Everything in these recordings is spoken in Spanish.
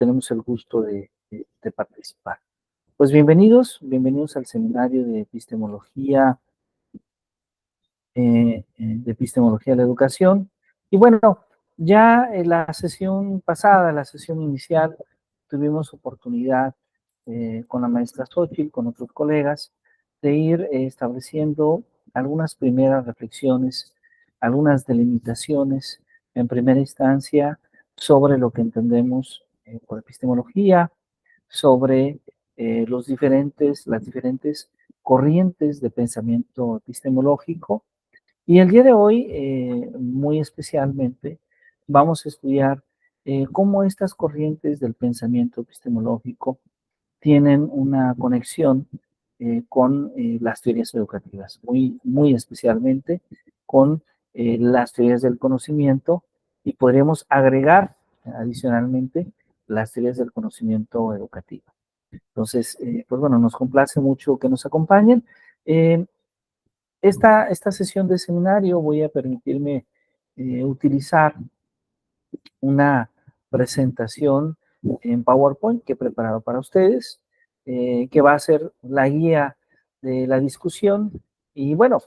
tenemos el gusto de participar. Pues bienvenidos al seminario de epistemología de la educación. Y bueno, ya en la sesión pasada, la sesión inicial, tuvimos oportunidad con la maestra Xochitl, con otros colegas, de ir estableciendo algunas primeras reflexiones, algunas delimitaciones en primera instancia sobre lo que entendemos por epistemología, sobre las diferentes corrientes de pensamiento epistemológico. Y el día de hoy, muy especialmente, vamos a estudiar cómo estas corrientes del pensamiento epistemológico tienen una conexión con las teorías educativas, muy especialmente con las teorías del conocimiento, y podríamos agregar adicionalmente las teorías del conocimiento educativo. Entonces, pues bueno, nos complace mucho que nos acompañen. Eh, esta sesión de seminario voy a permitirme utilizar una presentación en PowerPoint que he preparado para ustedes, que va a ser la guía de la discusión. Y bueno,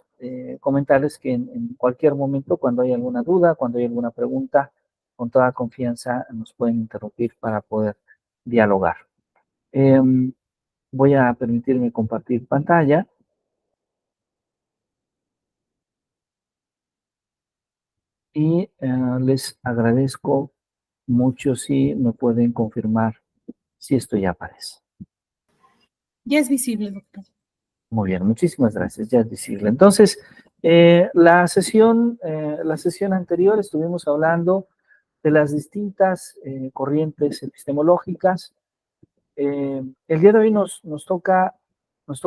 comentarles que en cualquier momento, cuando hay alguna duda, cuando hay alguna pregunta, con toda confianza nos pueden interrumpir para poder dialogar. Voy a permitirme compartir pantalla. Y les agradezco mucho si me pueden confirmar si esto ya aparece. Ya es visible, doctor. Muy bien, muchísimas gracias, ya es visible. Entonces, la sesión anterior estuvimos hablando de las distintas corrientes epistemológicas. El día de hoy nos toca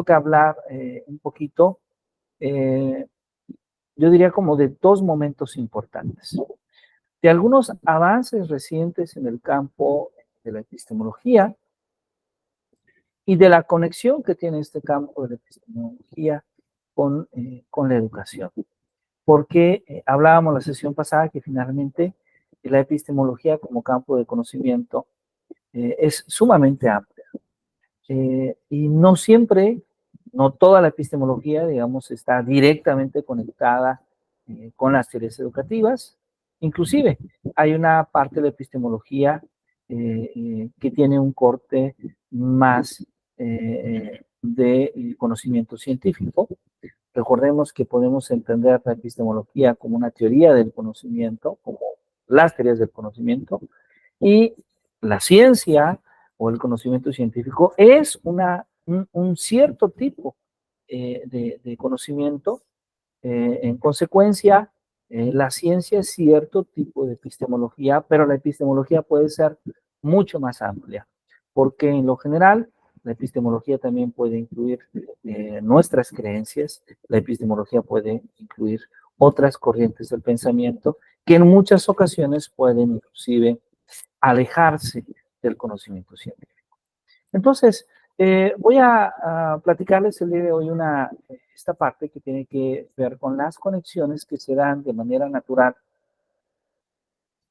hablar un poquito, yo diría como de dos momentos importantes, de algunos avances recientes en el campo de la epistemología y de la conexión que tiene este campo de la epistemología con la educación. Porque hablábamos la sesión pasada que finalmente la epistemología como campo de conocimiento es sumamente amplia. Y no siempre, no toda la epistemología, digamos, está directamente conectada con las teorías educativas. Inclusive, hay una parte de la epistemología que tiene un corte más de conocimiento científico. Recordemos que podemos entender la epistemología como una teoría del conocimiento, como las teorías del conocimiento, y la ciencia o el conocimiento científico es un cierto tipo de conocimiento. En consecuencia, la ciencia es cierto tipo de epistemología, pero la epistemología puede ser mucho más amplia, porque en lo general la epistemología también puede incluir nuestras creencias, la epistemología puede incluir otras corrientes del pensamiento que en muchas ocasiones pueden inclusive alejarse del conocimiento científico. Entonces, voy a platicarles el día de hoy esta parte que tiene que ver con las conexiones que se dan de manera natural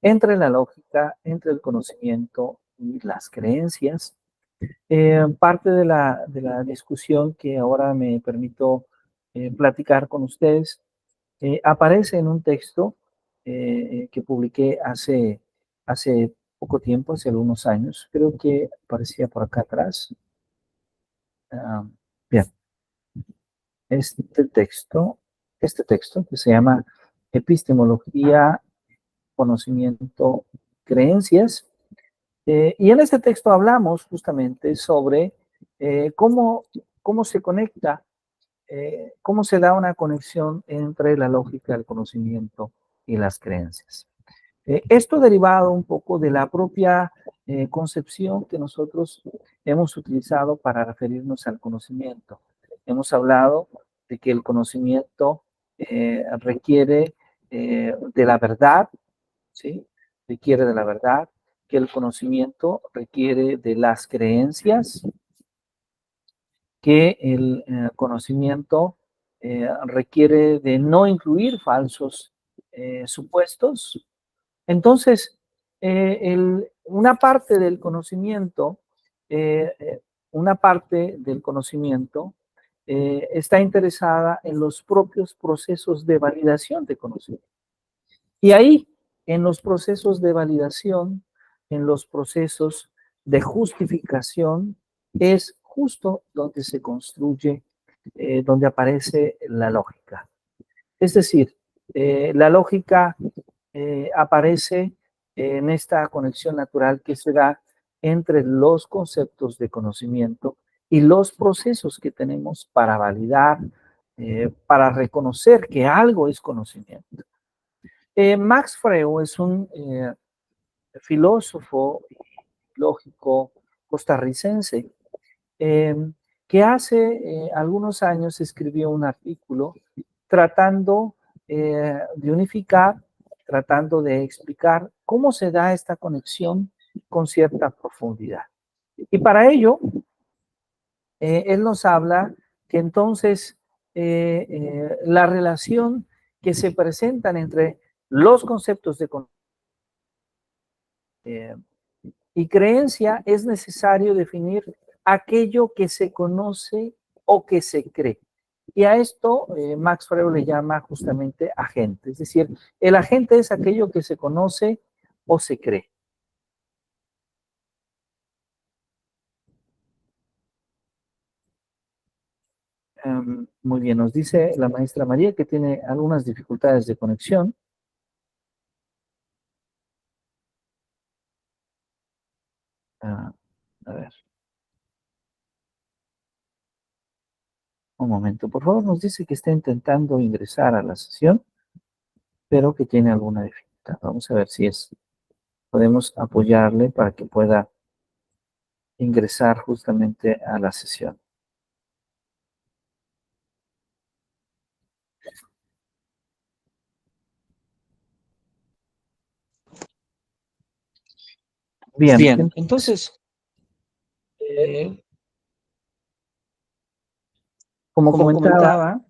entre la lógica, entre el conocimiento y las creencias. Parte de la discusión que ahora me permito platicar con ustedes aparece en un texto que publiqué hace poco tiempo, hace algunos años. Creo que aparecía por acá atrás. Bien, este texto que se llama Epistemología, Conocimiento, Creencias. Y en este texto hablamos justamente sobre cómo se conecta, cómo se da una conexión entre la lógica, el conocimiento y las creencias. Esto derivado un poco de la propia concepción que nosotros hemos utilizado para referirnos al conocimiento. Hemos hablado de que el conocimiento requiere de la verdad, ¿sí? Requiere de la verdad, que el conocimiento requiere de las creencias, que el conocimiento requiere de no incluir falsos supuestos. Entonces, una parte del conocimiento, una parte del conocimiento está interesada en los propios procesos de validación de conocimiento. Y ahí, en los procesos de validación, en los procesos de justificación, es justo donde se construye, donde aparece la lógica. Es decir, la lógica aparece en esta conexión natural que se da entre los conceptos de conocimiento y los procesos que tenemos para validar, para reconocer que algo es conocimiento. Max Freo es un filósofo lógico costarricense que hace algunos años escribió un artículo tratando de unificar, tratando de explicar cómo se da esta conexión con cierta profundidad. Y para ello, él nos habla que entonces la relación que se presentan entre los conceptos de y creencia es necesario definir aquello que se conoce o que se cree. Y a esto Max Freo le llama justamente agente. Es decir, el agente es aquello que se conoce o se cree. Muy bien, nos dice la maestra María que tiene algunas dificultades de conexión. A ver. Un momento, por favor, nos dice que está intentando ingresar a la sesión, pero que tiene alguna dificultad. Vamos a ver si podemos apoyarle para que pueda ingresar justamente a la sesión. Bien, entonces, como comentaba,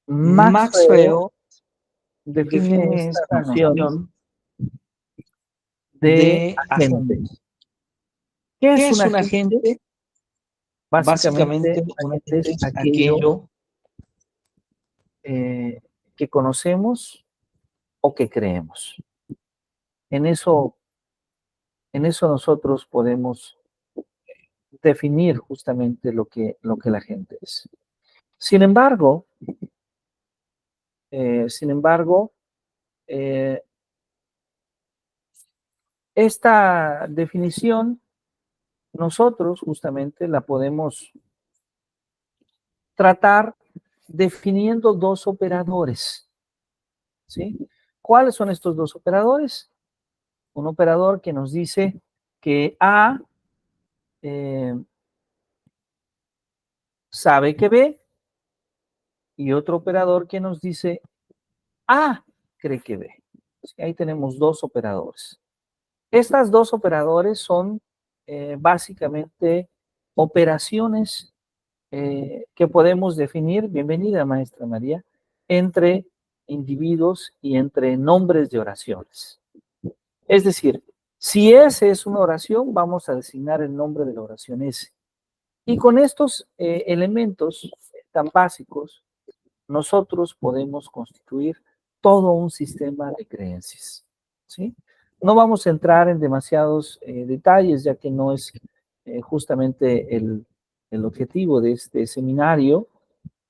Max Freo define esta noción de agente. ¿Qué es un agente? Básicamente, un agente es aquello que conocemos o que creemos. En eso nosotros podemos definir justamente lo que la gente es. Sin embargo, esta definición nosotros justamente la podemos tratar definiendo dos operadores, ¿sí? ¿Cuáles son estos dos operadores? Un operador que nos dice que A sabe que B y otro operador que nos dice A cree que B. ¿Sí? Ahí tenemos dos operadores. Estas dos operadores son básicamente operaciones que podemos definir, bienvenida maestra María, entre individuos y entre nombres de oraciones. Es decir, si S es una oración, vamos a designar el nombre de la oración S. Y con estos elementos tan básicos, nosotros podemos constituir todo un sistema de creencias, ¿sí? No vamos a entrar en demasiados detalles, ya que no es justamente el objetivo de este seminario,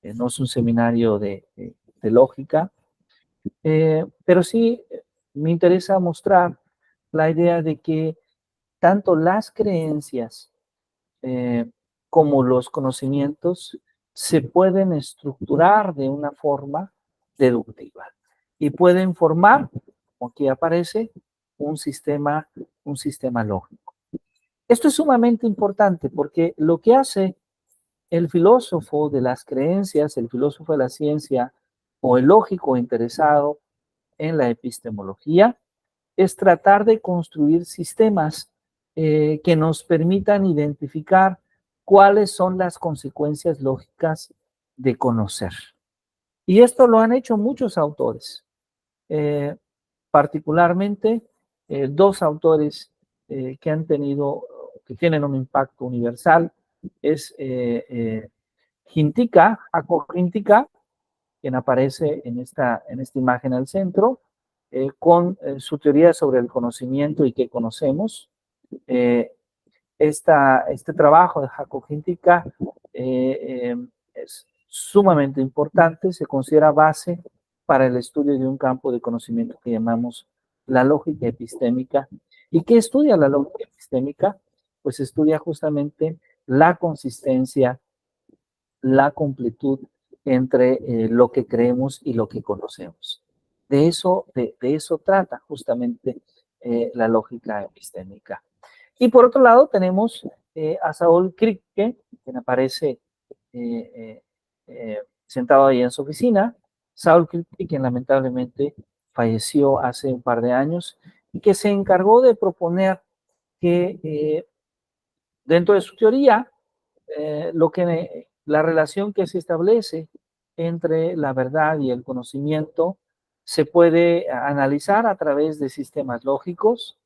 no es un seminario de lógica, pero sí me interesa mostrar la idea de que tanto las creencias como los conocimientos se pueden estructurar de una forma deductiva y pueden formar, como aquí aparece, un sistema lógico. Esto es sumamente importante porque lo que hace el filósofo de las creencias, el filósofo de la ciencia o el lógico interesado en la epistemología es tratar de construir sistemas que nos permitan identificar cuáles son las consecuencias lógicas de conocer. Y esto lo han hecho muchos autores, eh, particularmente dos autores que tienen un impacto universal, es Jaco Hintika, quien aparece en esta imagen al centro, con su teoría sobre el conocimiento y qué conocemos. Eh, este trabajo de Jaco Hintika es sumamente importante, se considera base para el estudio de un campo de conocimiento que llamamos la lógica epistémica. ¿Y qué estudia la lógica epistémica? Pues estudia justamente la consistencia, la completud entre lo que creemos y lo que conocemos. De eso trata justamente la lógica epistémica. Y por otro lado tenemos a Saul Kripke, quien aparece sentado ahí en su oficina. Saul Kripke, quien lamentablemente falleció hace un par de años y que se encargó de proponer que dentro de su teoría, la relación que se establece entre la verdad y el conocimiento se puede analizar a través de sistemas lógicos,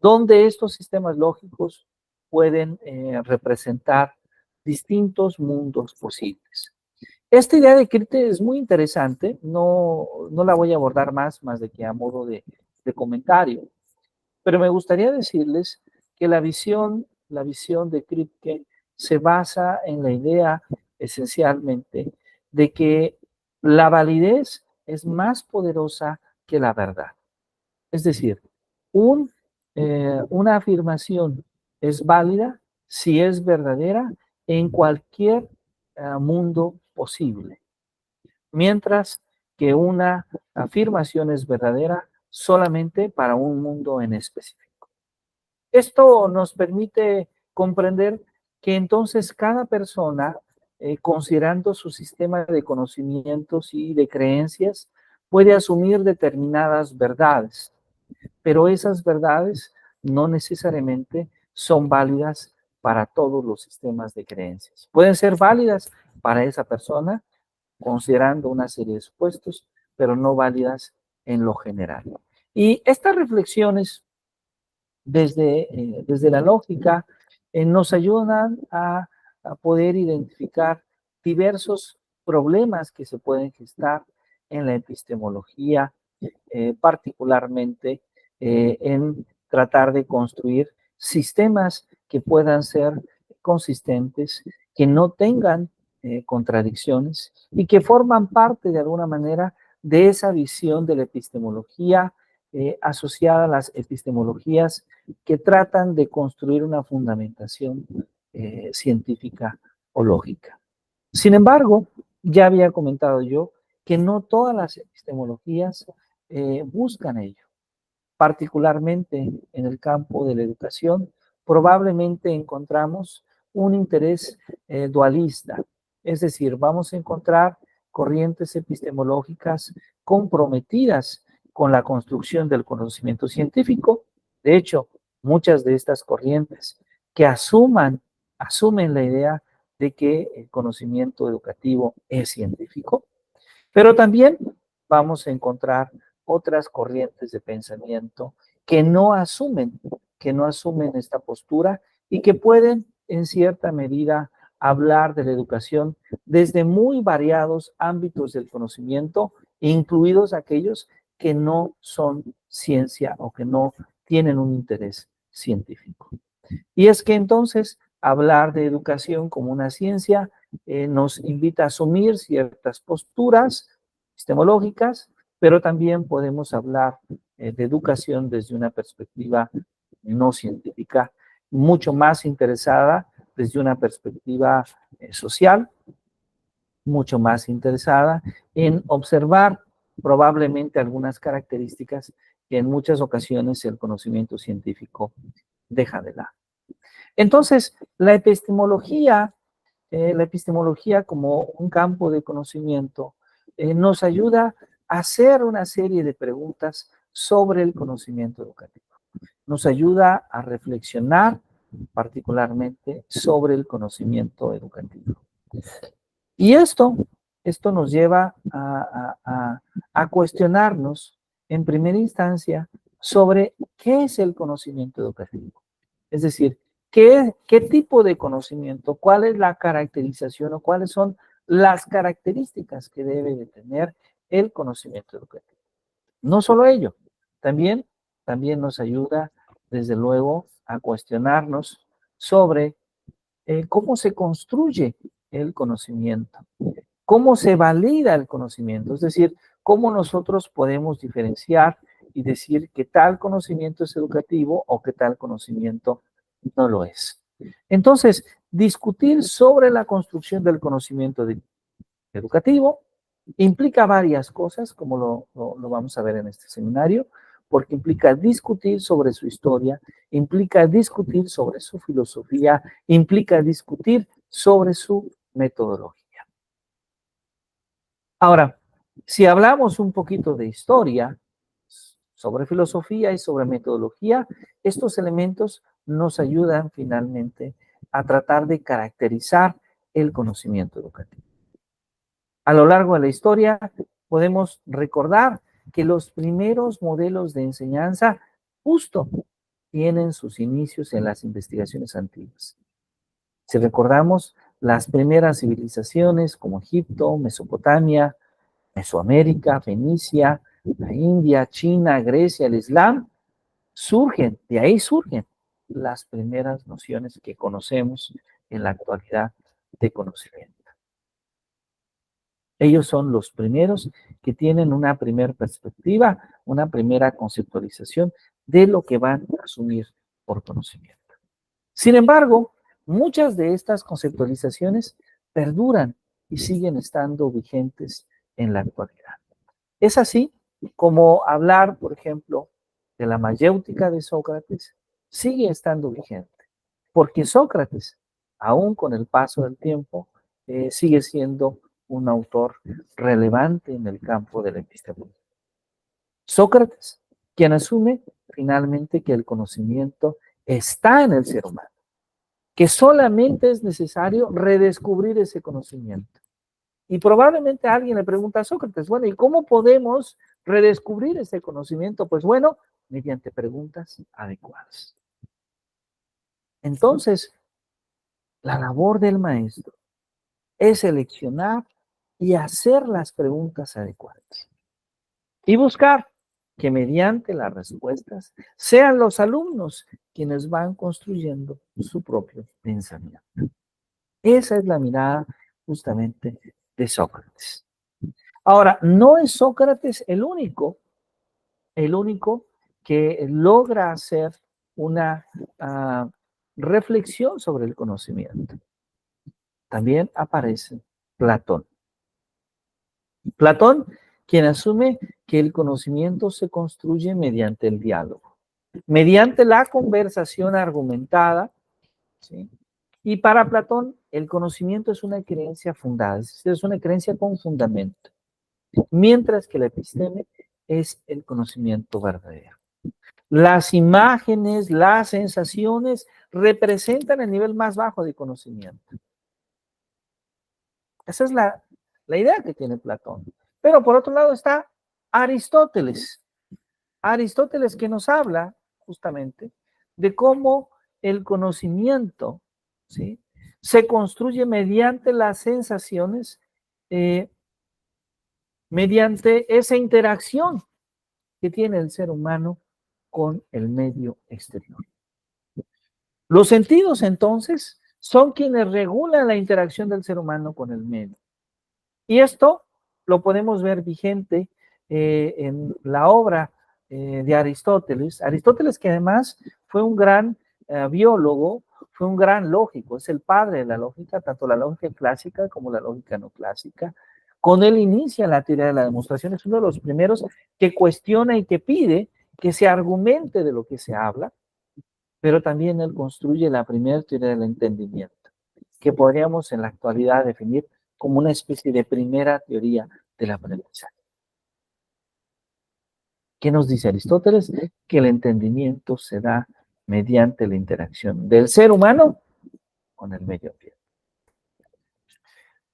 donde estos sistemas lógicos pueden representar distintos mundos posibles. Esta idea de Kripke es muy interesante, no la voy a abordar más de que a modo de comentario, pero me gustaría decirles que la visión de Kripke se basa en la idea esencialmente de que la validez es más poderosa que la verdad. Es decir, una afirmación es válida si es verdadera en cualquier mundo posible, mientras que una afirmación es verdadera solamente para un mundo en específico. Esto nos permite comprender que entonces cada persona, considerando su sistema de conocimientos y de creencias, puede asumir determinadas verdades, pero esas verdades no necesariamente son válidas para todos los sistemas de creencias. Pueden ser válidas para esa persona, considerando una serie de supuestos, pero no válidas en lo general. Y estas reflexiones desde la lógica nos ayudan a poder identificar diversos problemas que se pueden gestar en la epistemología, particularmente en tratar de construir sistemas que puedan ser consistentes, que no tengan contradicciones y que forman parte de alguna manera de esa visión de la epistemología asociada a las epistemologías que tratan de construir una fundamentación científica o lógica. Sin embargo, ya había comentado yo que no todas las epistemologías buscan ello. Particularmente en el campo de la educación, probablemente encontramos un interés dualista, es decir, vamos a encontrar corrientes epistemológicas comprometidas con la construcción del conocimiento científico. De hecho, muchas de estas corrientes que asumen la idea de que el conocimiento educativo es científico, pero también vamos a encontrar otras corrientes de pensamiento que no asumen esta postura y que pueden, en cierta medida, hablar de la educación desde muy variados ámbitos del conocimiento, incluidos aquellos que no son ciencia o que no tienen un interés científico. Y es que entonces hablar de educación como una ciencia nos invita a asumir ciertas posturas epistemológicas, pero también podemos hablar de educación desde una perspectiva no científica, mucho más interesada desde una perspectiva social, mucho más interesada en observar probablemente algunas características que en muchas ocasiones el conocimiento científico deja de lado. Entonces, la epistemología como un campo de conocimiento, nos ayuda a hacer una serie de preguntas sobre el conocimiento educativo. Nos ayuda a reflexionar particularmente sobre el conocimiento educativo. Y esto esto nos lleva a cuestionarnos en primera instancia sobre qué es el conocimiento educativo. Es decir, ¿qué tipo de conocimiento, cuál es la caracterización o cuáles son las características que debe de tener el conocimiento educativo? No solo ello, también, también nos ayuda, desde luego, a cuestionarnos sobre cómo se construye el conocimiento, cómo se valida el conocimiento, es decir, cómo nosotros podemos diferenciar y decir que tal conocimiento es educativo o que tal conocimiento no lo es. Entonces, discutir sobre la construcción del conocimiento educativo implica varias cosas, como lo vamos a ver en este seminario, porque implica discutir sobre su historia, implica discutir sobre su filosofía, implica discutir sobre su metodología. Ahora, si hablamos un poquito de historia, sobre filosofía y sobre metodología, estos elementos nos ayudan finalmente a tratar de caracterizar el conocimiento educativo. A lo largo de la historia podemos recordar que los primeros modelos de enseñanza justo tienen sus inicios en las investigaciones antiguas. Si recordamos las primeras civilizaciones como Egipto, Mesopotamia, Mesoamérica, Fenicia, la India, China, Grecia, el Islam, de ahí surgen las primeras nociones que conocemos en la actualidad de conocimiento. Ellos son los primeros que tienen una primera perspectiva, una primera conceptualización de lo que van a asumir por conocimiento. Sin embargo, muchas de estas conceptualizaciones perduran y siguen estando vigentes en la actualidad. Es así como hablar, por ejemplo, de la mayéutica de Sócrates sigue estando vigente, porque Sócrates, aún con el paso del tiempo, sigue siendo un autor relevante en el campo de la epistemología. Sócrates, quien asume finalmente que el conocimiento está en el ser humano, que solamente es necesario redescubrir ese conocimiento. Y probablemente alguien le pregunta a Sócrates, bueno, ¿y cómo podemos redescubrir ese conocimiento? Pues bueno, mediante preguntas adecuadas. Entonces, la labor del maestro es seleccionar y hacer las preguntas adecuadas. Y buscar que mediante las respuestas sean los alumnos quienes van construyendo su propio pensamiento. Esa es la mirada justamente de Sócrates. Ahora, no es Sócrates el único que logra hacer una reflexión sobre el conocimiento. También aparece Platón. Platón, quien asume que el conocimiento se construye mediante el diálogo, mediante la conversación argumentada, ¿sí? Y para Platón, el conocimiento es una creencia fundada, es decir, es una creencia con fundamento, mientras que la episteme es el conocimiento verdadero. Las imágenes, las sensaciones representan el nivel más bajo de conocimiento. Esa es la idea que tiene Platón. Pero por otro lado está Aristóteles. Aristóteles que nos habla justamente de cómo el conocimiento, ¿sí?, se construye mediante las sensaciones, mediante esa interacción que tiene el ser humano con el medio exterior. Los sentidos, entonces, son quienes regulan la interacción del ser humano con el medio. Y esto lo podemos ver vigente en la obra de Aristóteles. Aristóteles, que además fue un gran biólogo, fue un gran lógico, es el padre de la lógica, tanto la lógica clásica como la lógica no clásica. Con él inicia la teoría de la demostración, es uno de los primeros que cuestiona y que pide que se argumente de lo que se habla, pero también él construye la primera teoría del entendimiento, que podríamos en la actualidad definir como una especie de primera teoría del aprendizaje. ¿Qué nos dice Aristóteles? Que el entendimiento se da mediante la interacción del ser humano con el medio ambiente.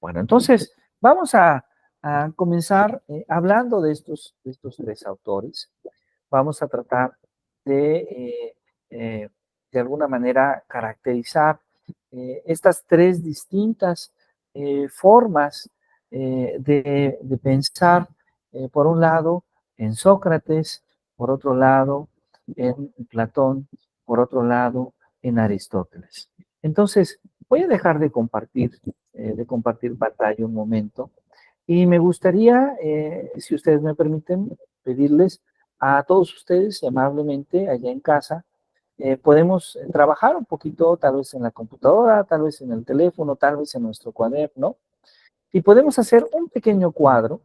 Bueno, entonces, Vamos a comenzar hablando de estos tres autores. Vamos a tratar de, eh, de alguna manera, caracterizar estas tres distintas formas de pensar, por un lado, en Sócrates, por otro lado, en Platón, por otro lado, en Aristóteles. Entonces, voy a dejar de compartir pantalla un momento y me gustaría, si ustedes me permiten, pedirles a todos ustedes amablemente allá en casa, podemos trabajar un poquito, tal vez en la computadora, tal vez en el teléfono, tal vez en nuestro cuaderno, y podemos hacer un pequeño cuadro.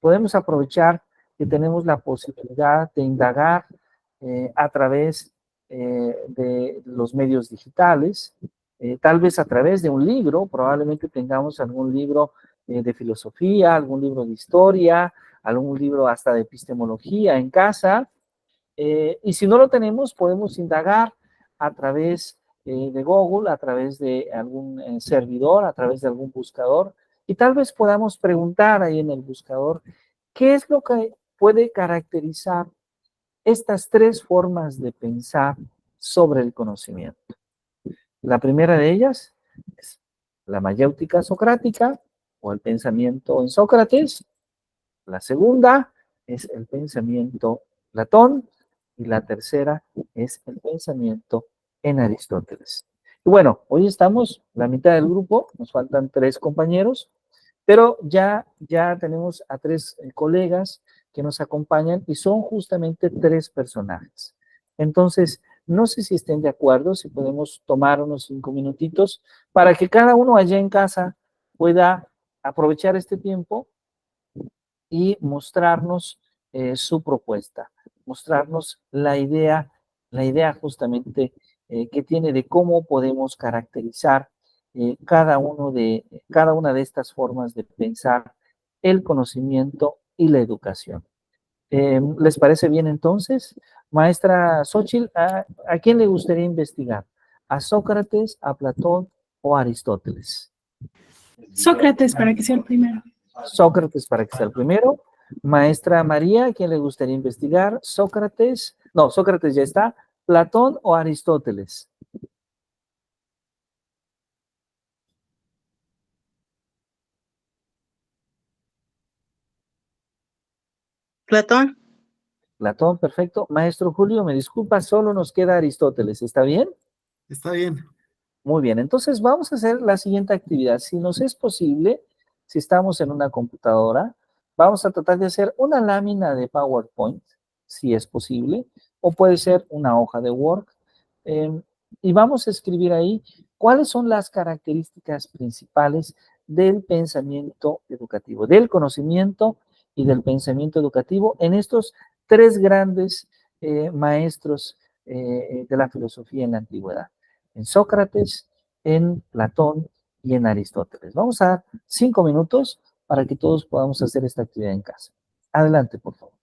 Podemos aprovechar que tenemos la posibilidad de indagar a través de los medios digitales, tal vez a través de un libro, probablemente tengamos algún libro de filosofía, algún libro de historia, algún libro hasta de epistemología en casa, y si no lo tenemos, podemos indagar a través de Google, a través de algún servidor, a través de algún buscador, y tal vez podamos preguntar ahí en el buscador qué es lo que puede caracterizar estas tres formas de pensar sobre el conocimiento. La primera de ellas es la mayéutica socrática o el pensamiento en Sócrates. La segunda es el pensamiento Platón y la tercera es el pensamiento en Aristóteles. Y bueno, hoy estamos la mitad del grupo, nos faltan tres compañeros, pero ya tenemos a tres colegas que nos acompañan y son justamente tres personajes. Entonces, no sé si estén de acuerdo, si podemos tomar unos 5 minutitos para que cada uno allá en casa pueda aprovechar este tiempo y mostrarnos su propuesta, mostrarnos la idea justamente que tiene de cómo podemos caracterizar cada una de estas formas de pensar el conocimiento y la educación. ¿Les parece bien entonces? Maestra Xochitl, a quién le gustaría investigar? ¿A Sócrates, a Platón o a Aristóteles? Sócrates para que sea el primero. Sócrates para que sea el primero. Maestra María, ¿quién le gustaría investigar? Sócrates, no, Sócrates ya está. ¿Platón o Aristóteles? Platón. Platón, perfecto. Maestro Julio, me disculpa, solo nos queda Aristóteles, ¿está bien? Está bien. Muy bien, entonces vamos a hacer la siguiente actividad. Si nos es posible, si estamos en una computadora, vamos a tratar de hacer una lámina de PowerPoint, si es posible, o puede ser una hoja de Word. eh, y vamos a escribir ahí cuáles son las características principales del pensamiento educativo, del conocimiento y del pensamiento educativo en estos tres grandes maestros de la filosofía en la antigüedad, en Sócrates, en Platón y en Aristóteles. Vamos a dar 5 minutos para que todos podamos hacer esta actividad en casa. Adelante, por favor.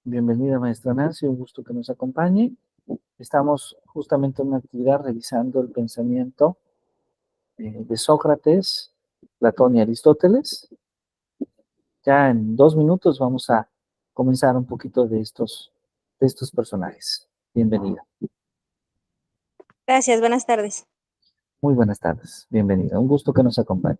Bienvenida, maestra Nancy, un gusto que nos acompañe. Estamos justamente en una actividad revisando el pensamiento de Sócrates, Platón y Aristóteles. Ya en 2 minutos vamos a comenzar un poquito de estos personajes. Bienvenida. Gracias, buenas tardes. Muy buenas tardes. Bienvenida. Un gusto que nos acompañe.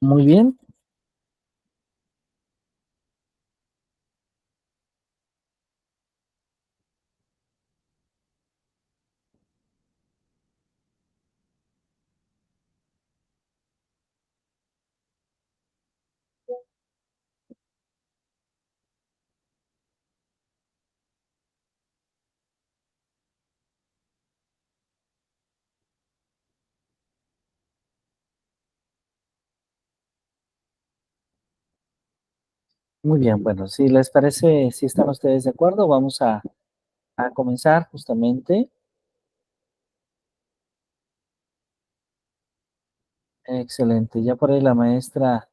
Muy bien. Muy bien. Bueno, si les parece, si están ustedes de acuerdo, vamos a comenzar justamente. Excelente. Ya por ahí la maestra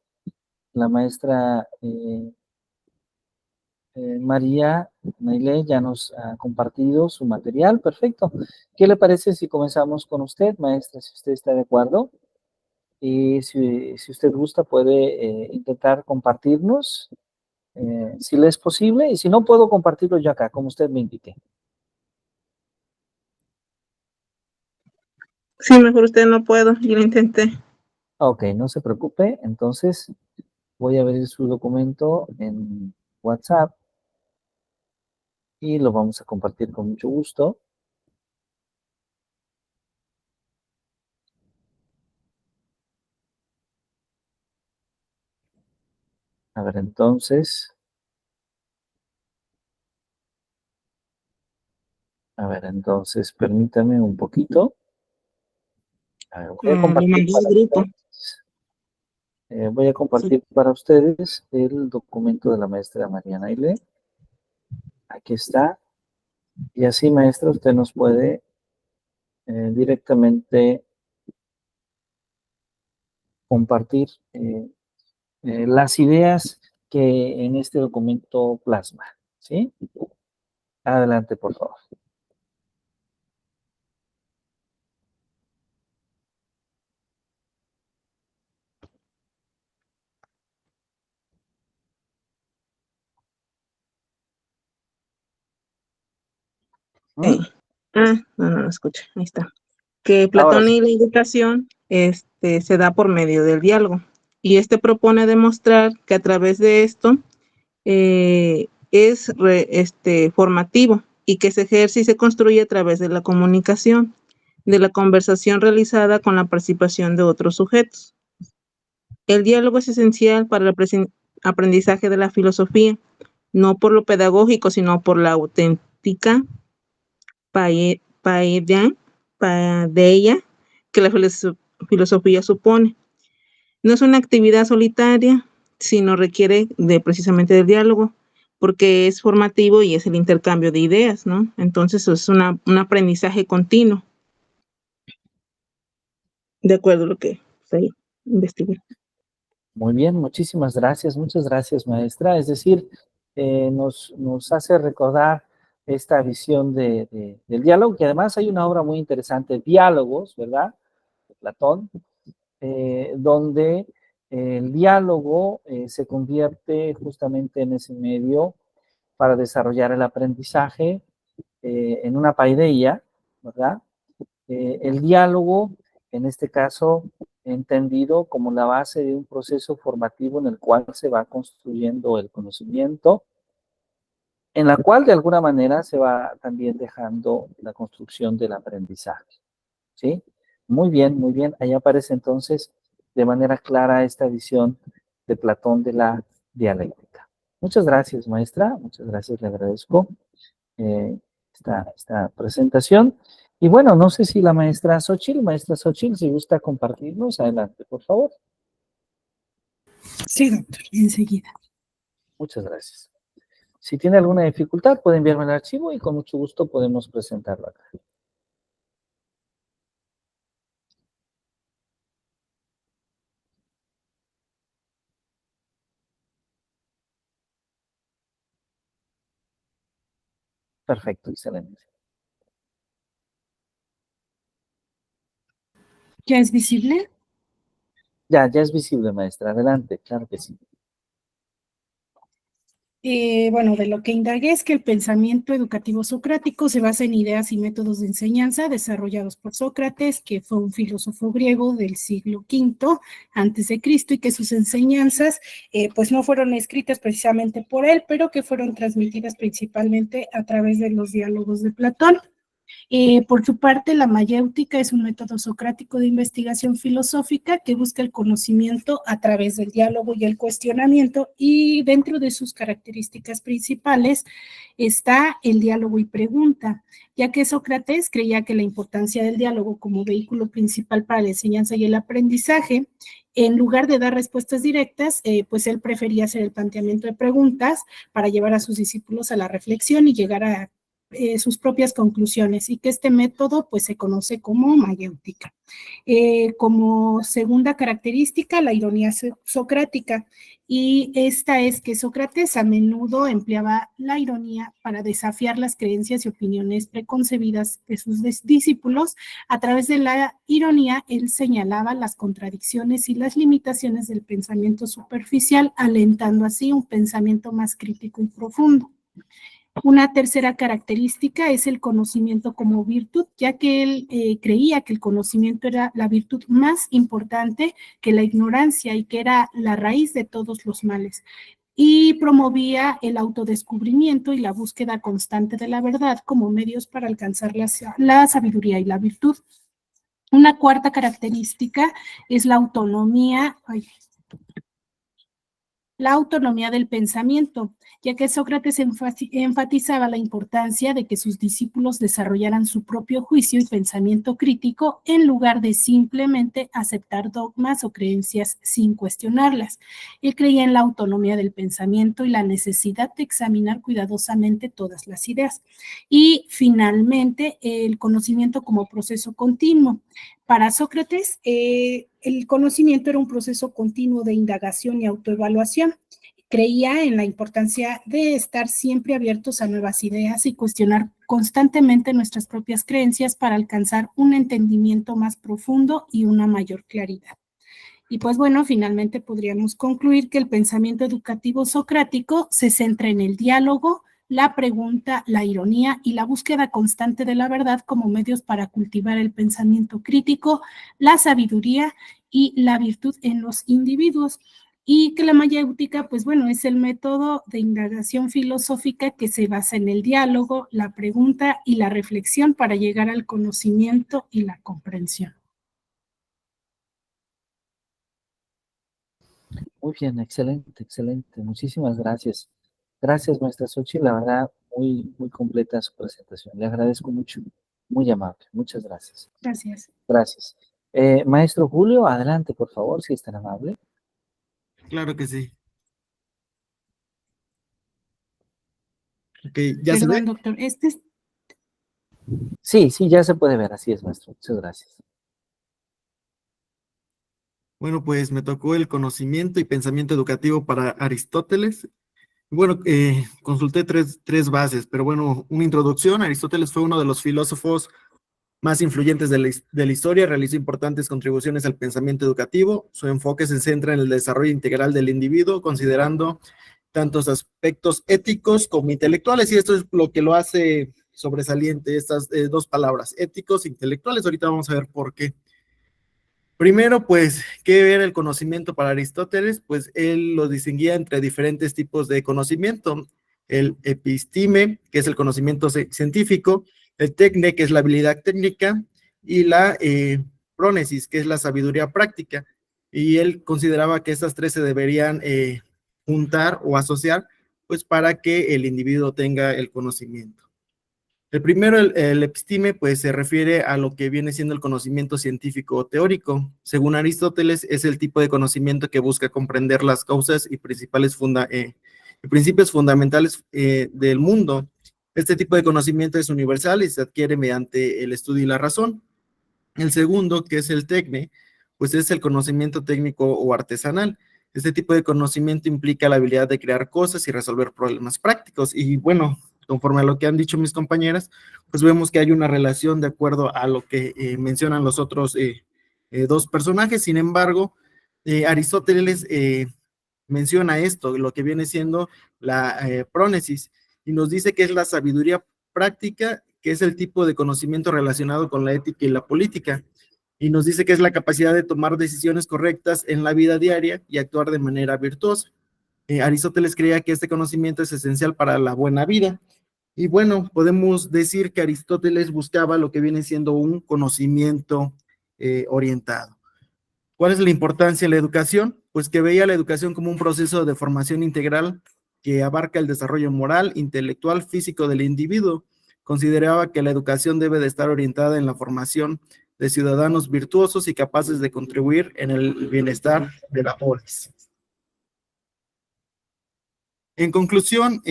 María Nailé ya nos ha compartido su material. Perfecto. ¿Qué le parece si comenzamos con usted, maestra, si usted está de acuerdo? Y si usted gusta, puede intentar compartirnos. si le es posible, y si no, puedo compartirlo yo acá, como usted me indique. Sí, mejor usted no puedo, yo lo intenté. Ok, no se preocupe, entonces voy a abrir su documento en WhatsApp y lo vamos a compartir con mucho gusto. A ver, entonces, permítame un poquito. A ver, voy a Lo compartir mandé al para grupo. ustedes. Voy a Sí. compartir para ustedes el documento de la maestra Mariana Aile. Aquí está. Y así, maestra, usted nos puede directamente compartir las ideas que en este documento plasma. ¿Sí? Adelante, por favor. Sí. ¿Mm? No lo escucha, ahí está. Que Ahora Platón sí. y la educación se da por medio del diálogo. Y propone demostrar que a través de esto formativo y que se ejerce y se construye a través de la comunicación, de la conversación realizada con la participación de otros sujetos. El diálogo es esencial para el aprendizaje de la filosofía, no por lo pedagógico, sino por la auténtica paideia que la filosofía supone. No es una actividad solitaria, sino requiere precisamente del diálogo, porque es formativo y es el intercambio de ideas, ¿no? Entonces es un aprendizaje continuo, de acuerdo a lo que se investigó. Muy bien, muchísimas gracias, muchas gracias, maestra. Es decir, nos hace recordar esta visión del diálogo, que además hay una obra muy interesante, Diálogos, ¿verdad? De Platón, donde el diálogo se convierte justamente en ese medio para desarrollar el aprendizaje en una paideia, ¿verdad? El diálogo, en este caso, entendido como la base de un proceso formativo en el cual se va construyendo el conocimiento, en la cual de alguna manera se va también dejando la construcción del aprendizaje. ¿Sí? Muy bien, muy bien. Ahí aparece entonces de manera clara esta visión de Platón de la dialéctica. Muchas gracias, maestra. Muchas gracias, le agradezco esta presentación. Y bueno, no sé si la maestra Xochitl, si gusta compartirnos, adelante, por favor. Sí, doctor, enseguida. Muchas gracias. Si tiene alguna dificultad, puede enviarme el archivo y con mucho gusto podemos presentarlo acá. Perfecto, excelente. ¿Ya es visible? Ya es visible, maestra. Adelante, claro que sí. Bueno, de lo que indagué es que el pensamiento educativo socrático se basa en ideas y métodos de enseñanza desarrollados por Sócrates, que fue un filósofo griego del siglo V antes de Cristo, y que sus enseñanzas pues no fueron escritas precisamente por él, pero que fueron transmitidas principalmente a través de los diálogos de Platón. Por su parte, la mayéutica es un método socrático de investigación filosófica que busca el conocimiento a través del diálogo y el cuestionamiento, y dentro de sus características principales está el diálogo y pregunta, ya que Sócrates creía que la importancia del diálogo como vehículo principal para la enseñanza y el aprendizaje, en lugar de dar respuestas directas, pues él prefería hacer el planteamiento de preguntas para llevar a sus discípulos a la reflexión y llegar a sus propias conclusiones y que este método pues se conoce como mayéutica. Como segunda característica, la ironía socrática, y esta es que Sócrates a menudo empleaba la ironía para desafiar las creencias y opiniones preconcebidas de sus discípulos. A través de la ironía, él señalaba las contradicciones y las limitaciones del pensamiento superficial, alentando así un pensamiento más crítico y profundo. Una tercera característica es el conocimiento como virtud, ya que él creía que el conocimiento era la virtud más importante que la ignorancia y que era la raíz de todos los males. Y promovía el autodescubrimiento y la búsqueda constante de la verdad como medios para alcanzar la sabiduría y la virtud. Una cuarta característica es la autonomía del pensamiento, ya que Sócrates enfatizaba la importancia de que sus discípulos desarrollaran su propio juicio y pensamiento crítico en lugar de simplemente aceptar dogmas o creencias sin cuestionarlas. Él creía en la autonomía del pensamiento y la necesidad de examinar cuidadosamente todas las ideas. Y finalmente, el conocimiento como proceso continuo. Para Sócrates, el conocimiento era un proceso continuo de indagación y autoevaluación. Creía en la importancia de estar siempre abiertos a nuevas ideas y cuestionar constantemente nuestras propias creencias para alcanzar un entendimiento más profundo y una mayor claridad. Y pues bueno, finalmente podríamos concluir que el pensamiento educativo socrático se centra en el diálogo, la pregunta, la ironía y la búsqueda constante de la verdad como medios para cultivar el pensamiento crítico, la sabiduría y la virtud en los individuos. Y que la mayéutica, pues bueno, es el método de indagación filosófica que se basa en el diálogo, la pregunta y la reflexión para llegar al conocimiento y la comprensión. Muy bien, excelente, excelente. Muchísimas gracias. Gracias, maestra Xochitl. La verdad, muy completa su presentación. Le agradezco mucho. Muy amable. Muchas gracias. Gracias. Gracias. Maestro Julio, adelante, por favor, si es tan amable. Claro que sí. Ok, ¿ya se ve? Perdón, doctor. Sí, ya se puede ver. Así es, maestro. Muchas gracias. Bueno, pues me tocó el conocimiento y pensamiento educativo para Aristóteles. Bueno, consulté tres bases, pero bueno, una introducción. Aristóteles fue uno de los filósofos más influyentes de la historia, realizó importantes contribuciones al pensamiento educativo. Su enfoque se centra en el desarrollo integral del individuo, considerando tantos aspectos éticos como intelectuales, y esto es lo que lo hace sobresaliente, estas dos palabras, éticos e intelectuales. Ahorita vamos a ver por qué. Primero, pues, ¿qué era el conocimiento para Aristóteles? Pues él lo distinguía entre diferentes tipos de conocimiento. El episteme, que es el conocimiento científico, el tecne, que es la habilidad técnica, y la prónesis, que es la sabiduría práctica. Y él consideraba que estas tres se deberían juntar o asociar, pues para que el individuo tenga el conocimiento. El primero, el episteme, pues se refiere a lo que viene siendo el conocimiento científico o teórico. Según Aristóteles, es el tipo de conocimiento que busca comprender las causas y principios fundamentales del mundo. Este tipo de conocimiento es universal y se adquiere mediante el estudio y la razón. El segundo, que es el tecne, pues es el conocimiento técnico o artesanal. Este tipo de conocimiento implica la habilidad de crear cosas y resolver problemas prácticos. Y bueno, conforme a lo que han dicho mis compañeras, pues vemos que hay una relación de acuerdo a lo que mencionan los otros dos personajes. Sin embargo, Aristóteles menciona esto, lo que viene siendo la prónesis, y nos dice que es la sabiduría práctica, que es el tipo de conocimiento relacionado con la ética y la política, y nos dice que es la capacidad de tomar decisiones correctas en la vida diaria y actuar de manera virtuosa. Aristóteles creía que este conocimiento es esencial para la buena vida. Y bueno, podemos decir que Aristóteles buscaba lo que viene siendo un conocimiento orientado. ¿Cuál es la importancia de la educación? Pues que veía la educación como un proceso de formación integral que abarca el desarrollo moral, intelectual, físico del individuo. Consideraba que la educación debe de estar orientada en la formación de ciudadanos virtuosos y capaces de contribuir en el bienestar de la polis. En conclusión,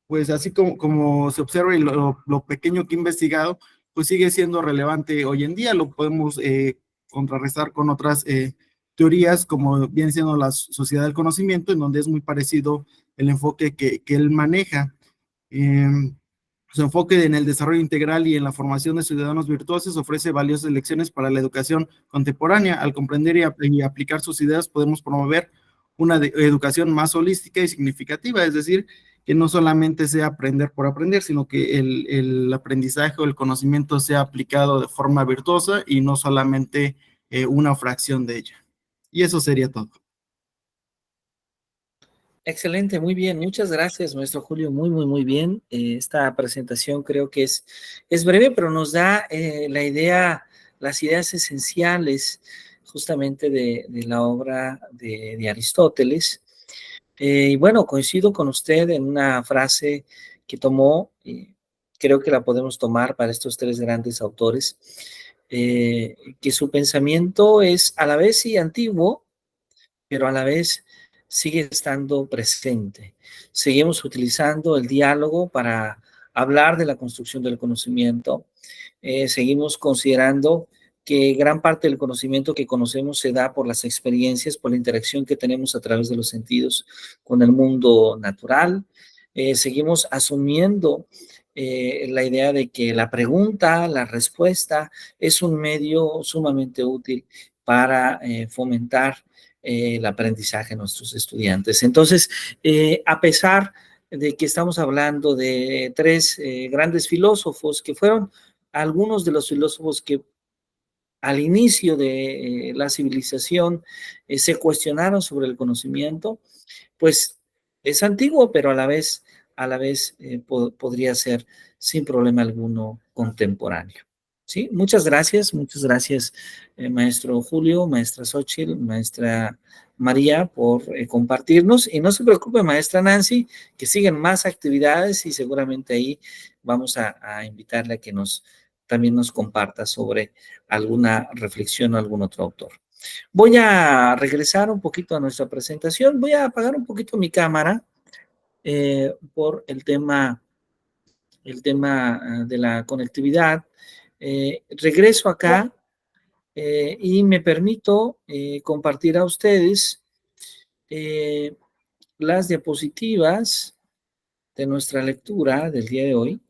pues así como se observa y lo pequeño que he investigado, pues sigue siendo relevante hoy en día. Lo podemos contrarrestar con otras teorías, como viene siendo la sociedad del conocimiento, en donde es muy parecido el enfoque que él maneja. Su enfoque en el desarrollo integral y en la formación de ciudadanos virtuosos ofrece valiosas lecciones para la educación contemporánea. Al comprender y aplicar sus ideas, podemos promover una educación más holística y significativa, es decir, que no solamente sea aprender por aprender, sino que el aprendizaje o el conocimiento sea aplicado de forma virtuosa y no solamente una fracción de ella. Y eso sería todo. Excelente, muy bien. Muchas gracias, maestro Julio. Muy, muy, muy bien. Esta presentación creo que es breve, pero nos da la idea, las ideas esenciales justamente de la obra de Aristóteles. Y bueno, coincido con usted en una frase que tomó, y creo que la podemos tomar para estos tres grandes autores, que su pensamiento es a la vez sí antiguo, pero a la vez sigue estando presente. Seguimos utilizando el diálogo para hablar de la construcción del conocimiento. Seguimos considerando que gran parte del conocimiento que conocemos se da por las experiencias, por la interacción que tenemos a través de los sentidos con el mundo natural. Seguimos asumiendo la idea de que la pregunta, la respuesta, es un medio sumamente útil para fomentar el aprendizaje de nuestros estudiantes. Entonces, a pesar de que estamos hablando de tres grandes filósofos que fueron algunos de los filósofos que al inicio de la civilización se cuestionaron sobre el conocimiento, pues es antiguo, pero a la vez podría ser sin problema alguno contemporáneo. ¿Sí? Muchas gracias, maestro Julio, maestra Xochitl, maestra María, por compartirnos. Y no se preocupe, maestra Nancy, que siguen más actividades y seguramente ahí vamos a invitarle a que también nos comparta sobre alguna reflexión o algún otro autor. Voy a regresar un poquito a nuestra presentación. Voy a apagar un poquito mi cámara por el tema de la conectividad. Regreso acá y me permito compartir a ustedes las diapositivas de nuestra lectura del día de hoy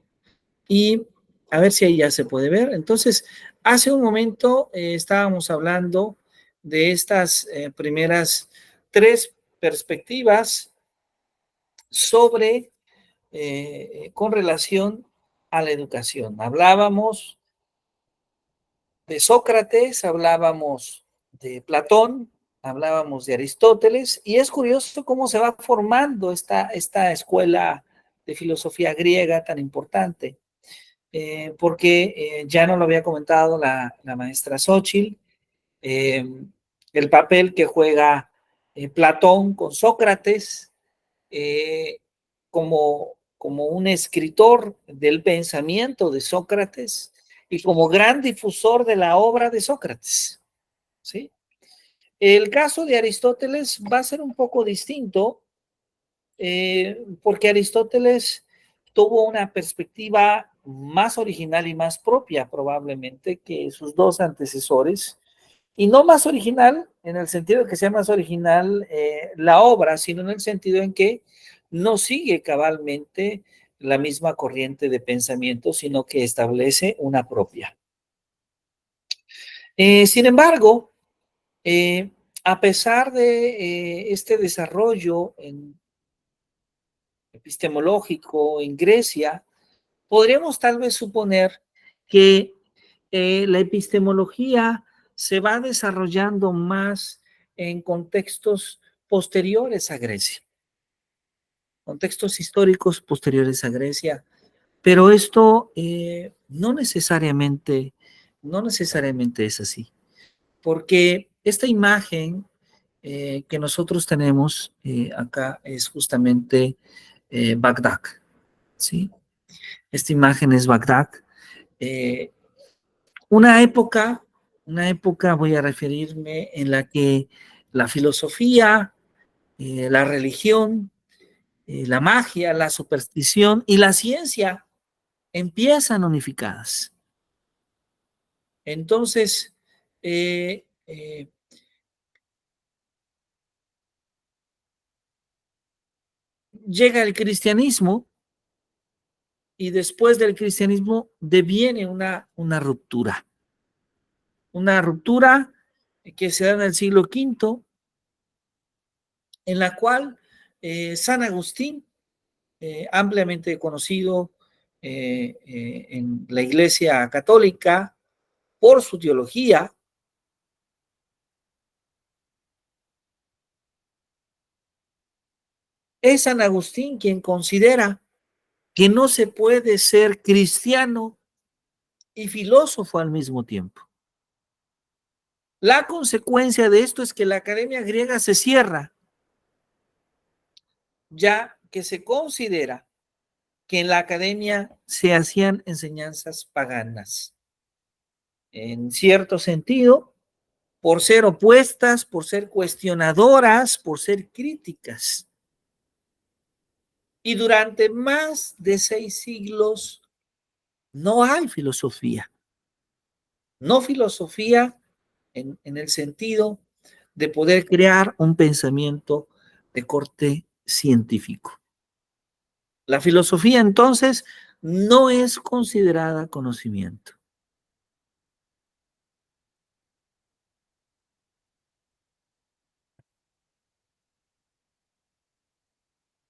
y a ver si ahí ya se puede ver. Entonces, hace un momento estábamos hablando de estas primeras tres perspectivas sobre, con relación a la educación. Hablábamos de Sócrates, hablábamos de Platón, hablábamos de Aristóteles, y es curioso cómo se va formando esta escuela de filosofía griega tan importante, porque ya no lo había comentado la maestra Xochitl, el papel que juega Platón con Sócrates, como un escritor del pensamiento de Sócrates y como gran difusor de la obra de Sócrates, ¿sí? El caso de Aristóteles va a ser un poco distinto, porque Aristóteles tuvo una perspectiva más original y más propia probablemente que sus dos antecesores, y no más original en el sentido de que sea más original la obra, sino en el sentido en que no sigue cabalmente la misma corriente de pensamiento, sino que establece una propia. Sin embargo, a pesar de este desarrollo epistemológico en Grecia, podríamos tal vez suponer que la epistemología se va desarrollando más en contextos posteriores a Grecia, contextos históricos posteriores a Grecia, pero esto no necesariamente es así, porque esta imagen que nosotros tenemos acá es justamente Bagdad, ¿sí? Esta imagen es Bagdad. Eh, una época, voy a referirme, en la que la filosofía, la religión la magia, la superstición y la ciencia empiezan unificadas. Entonces, llega el cristianismo y después del cristianismo deviene una ruptura que se da en el siglo V, en la cual San Agustín, ampliamente conocido en la Iglesia Católica por su teología, es San Agustín quien considera que no se puede ser cristiano y filósofo al mismo tiempo. La consecuencia de esto es que la academia griega se cierra, ya que se considera que en la academia se hacían enseñanzas paganas. En cierto sentido, por ser opuestas, por ser cuestionadoras, por ser críticas. Y durante más de 6 siglos no hay filosofía. No filosofía en el sentido de poder crear un pensamiento de corte científico. La filosofía entonces no es considerada conocimiento.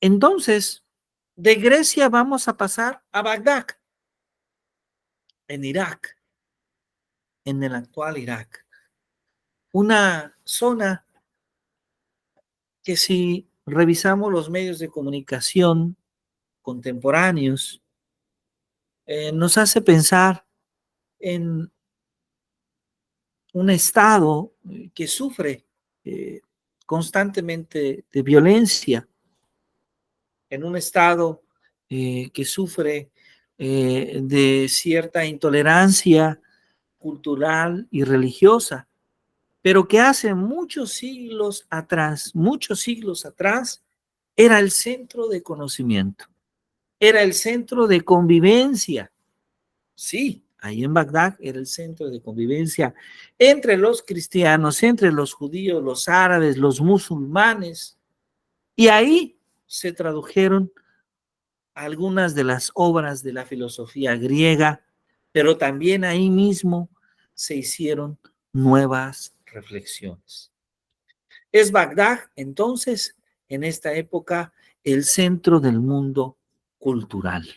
Entonces, de Grecia vamos a pasar a Bagdad, en Irak, en el actual Irak. Una zona que si revisamos los medios de comunicación contemporáneos, nos hace pensar en un estado que sufre constantemente de violencia, en un estado que sufre de cierta intolerancia cultural y religiosa, pero que hace muchos siglos atrás, era el centro de conocimiento, era el centro de convivencia. Sí, ahí en Bagdad era el centro de convivencia entre los cristianos, entre los judíos, los árabes, los musulmanes, y ahí se tradujeron algunas de las obras de la filosofía griega, pero también ahí mismo se hicieron nuevas reflexiones. Es Bagdad, entonces, en esta época, el centro del mundo cultural.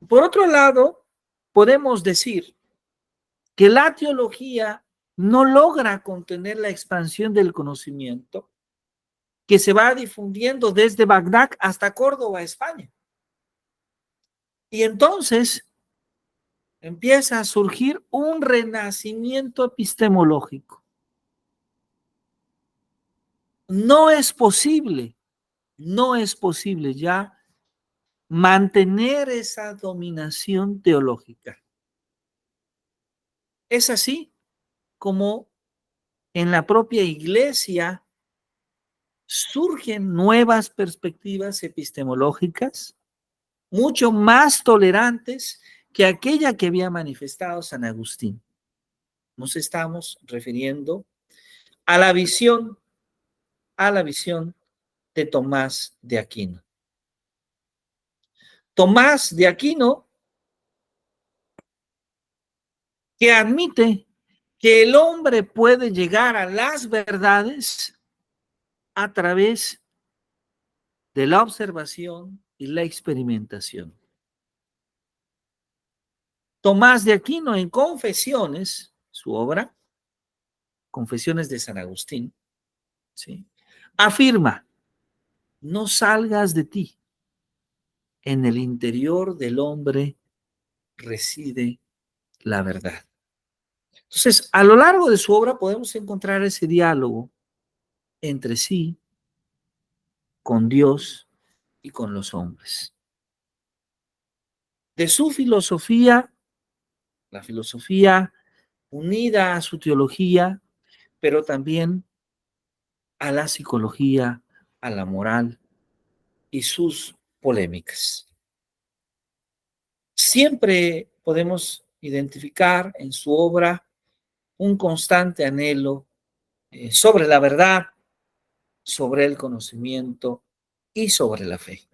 Por otro lado, podemos decir que la teología no logra contener la expansión del conocimiento que se va difundiendo desde Bagdad hasta Córdoba, España. Y entonces empieza a surgir un renacimiento epistemológico. No es posible ya mantener esa dominación teológica. Es así como en la propia iglesia surgen nuevas perspectivas epistemológicas, mucho más tolerantes que aquella que había manifestado San Agustín. Nos estamos refiriendo a la visión de Tomás de Aquino. Tomás de Aquino, que admite que el hombre puede llegar a las verdades a través de la observación y la experimentación. Tomás de Aquino en Confesiones, su obra, Confesiones de San Agustín, ¿sí?, afirma: no salgas de ti, en el interior del hombre reside la verdad. Entonces, a lo largo de su obra podemos encontrar ese diálogo entre sí, con Dios y con los hombres. De su filosofía, la filosofía unida a su teología, pero también a la psicología, a la moral y sus polémicas. Siempre podemos identificar en su obra un constante anhelo sobre la verdad, sobre el conocimiento y sobre la fe.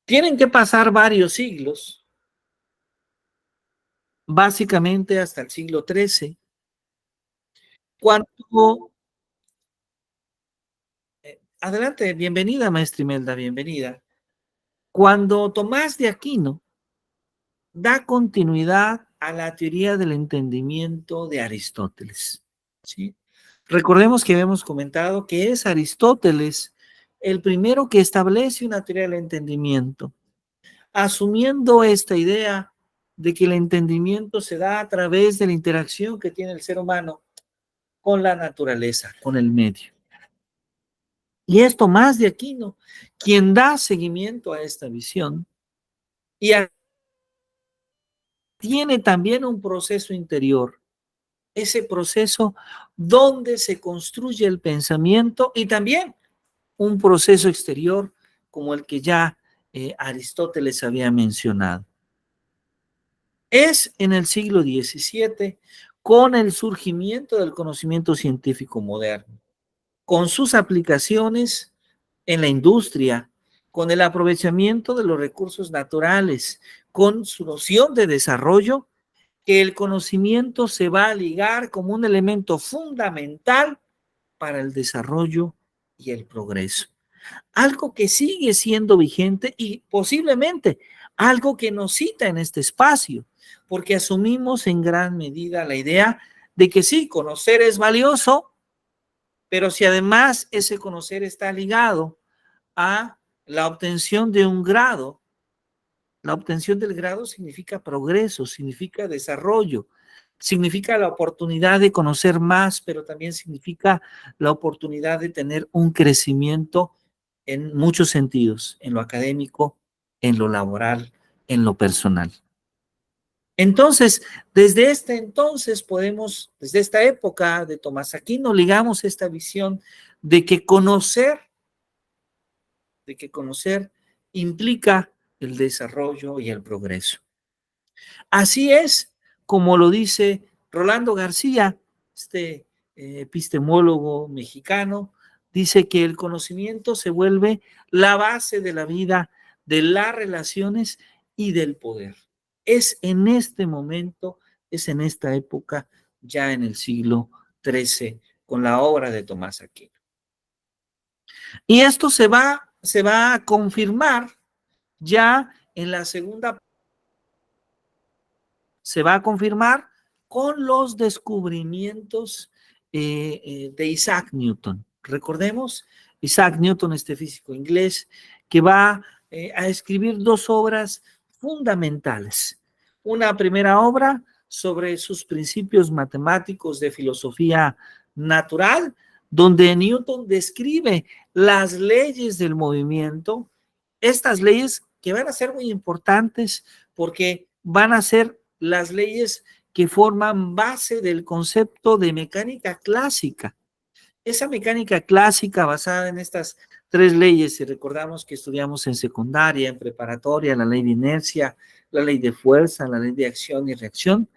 Tienen que pasar varios siglos, básicamente hasta el siglo XIII, cuando... adelante, bienvenida, maestra Imelda, bienvenida. Cuando Tomás de Aquino da continuidad a la teoría del entendimiento de Aristóteles, ¿sí? Recordemos que habíamos comentado que es Aristóteles el primero que establece una teoría del entendimiento, asumiendo esta idea de que el entendimiento se da a través de la interacción que tiene el ser humano con la naturaleza, con el medio. Y es Tomás de Aquino quien da seguimiento a esta visión y tiene también un proceso interior, ese proceso donde se construye el pensamiento y también un proceso exterior como el que ya Aristóteles había mencionado. Es en el siglo XVII, con el surgimiento del conocimiento científico moderno, con sus aplicaciones en la industria, con el aprovechamiento de los recursos naturales, con su noción de desarrollo, que el conocimiento se va a ligar como un elemento fundamental para el desarrollo y el progreso. Algo que sigue siendo vigente y posiblemente algo que nos cita en este espacio, porque asumimos en gran medida la idea de que sí, conocer es valioso, pero si además ese conocer está ligado a la obtención de un grado, la obtención del grado significa progreso, significa desarrollo, significa la oportunidad de conocer más, pero también significa la oportunidad de tener un crecimiento en muchos sentidos, en lo académico, en lo laboral, en lo personal. Entonces, desde este entonces podemos, desde esta época de Tomás Aquino, ligamos esta visión de que conocer implica el desarrollo y el progreso. Así es como lo dice Rolando García, este epistemólogo mexicano, dice que el conocimiento se vuelve la base de la vida, de las relaciones y del poder. Es en este momento, es en esta época, ya en el siglo XIII, con la obra de Tomás Aquino. Y esto se va a confirmar ya en la segunda, se va a confirmar con los descubrimientos de Isaac Newton. Recordemos, Isaac Newton, este físico inglés, que va a escribir dos obras fundamentales. Una primera obra sobre sus principios matemáticos de filosofía natural, donde Newton describe las leyes del movimiento, estas leyes que van a ser muy importantes porque van a ser las leyes que forman base del concepto de mecánica clásica. Esa mecánica clásica basada en estas tres leyes, si recordamos que estudiamos en secundaria, en preparatoria, la ley de inercia, la ley de fuerza, la ley de acción y reacción,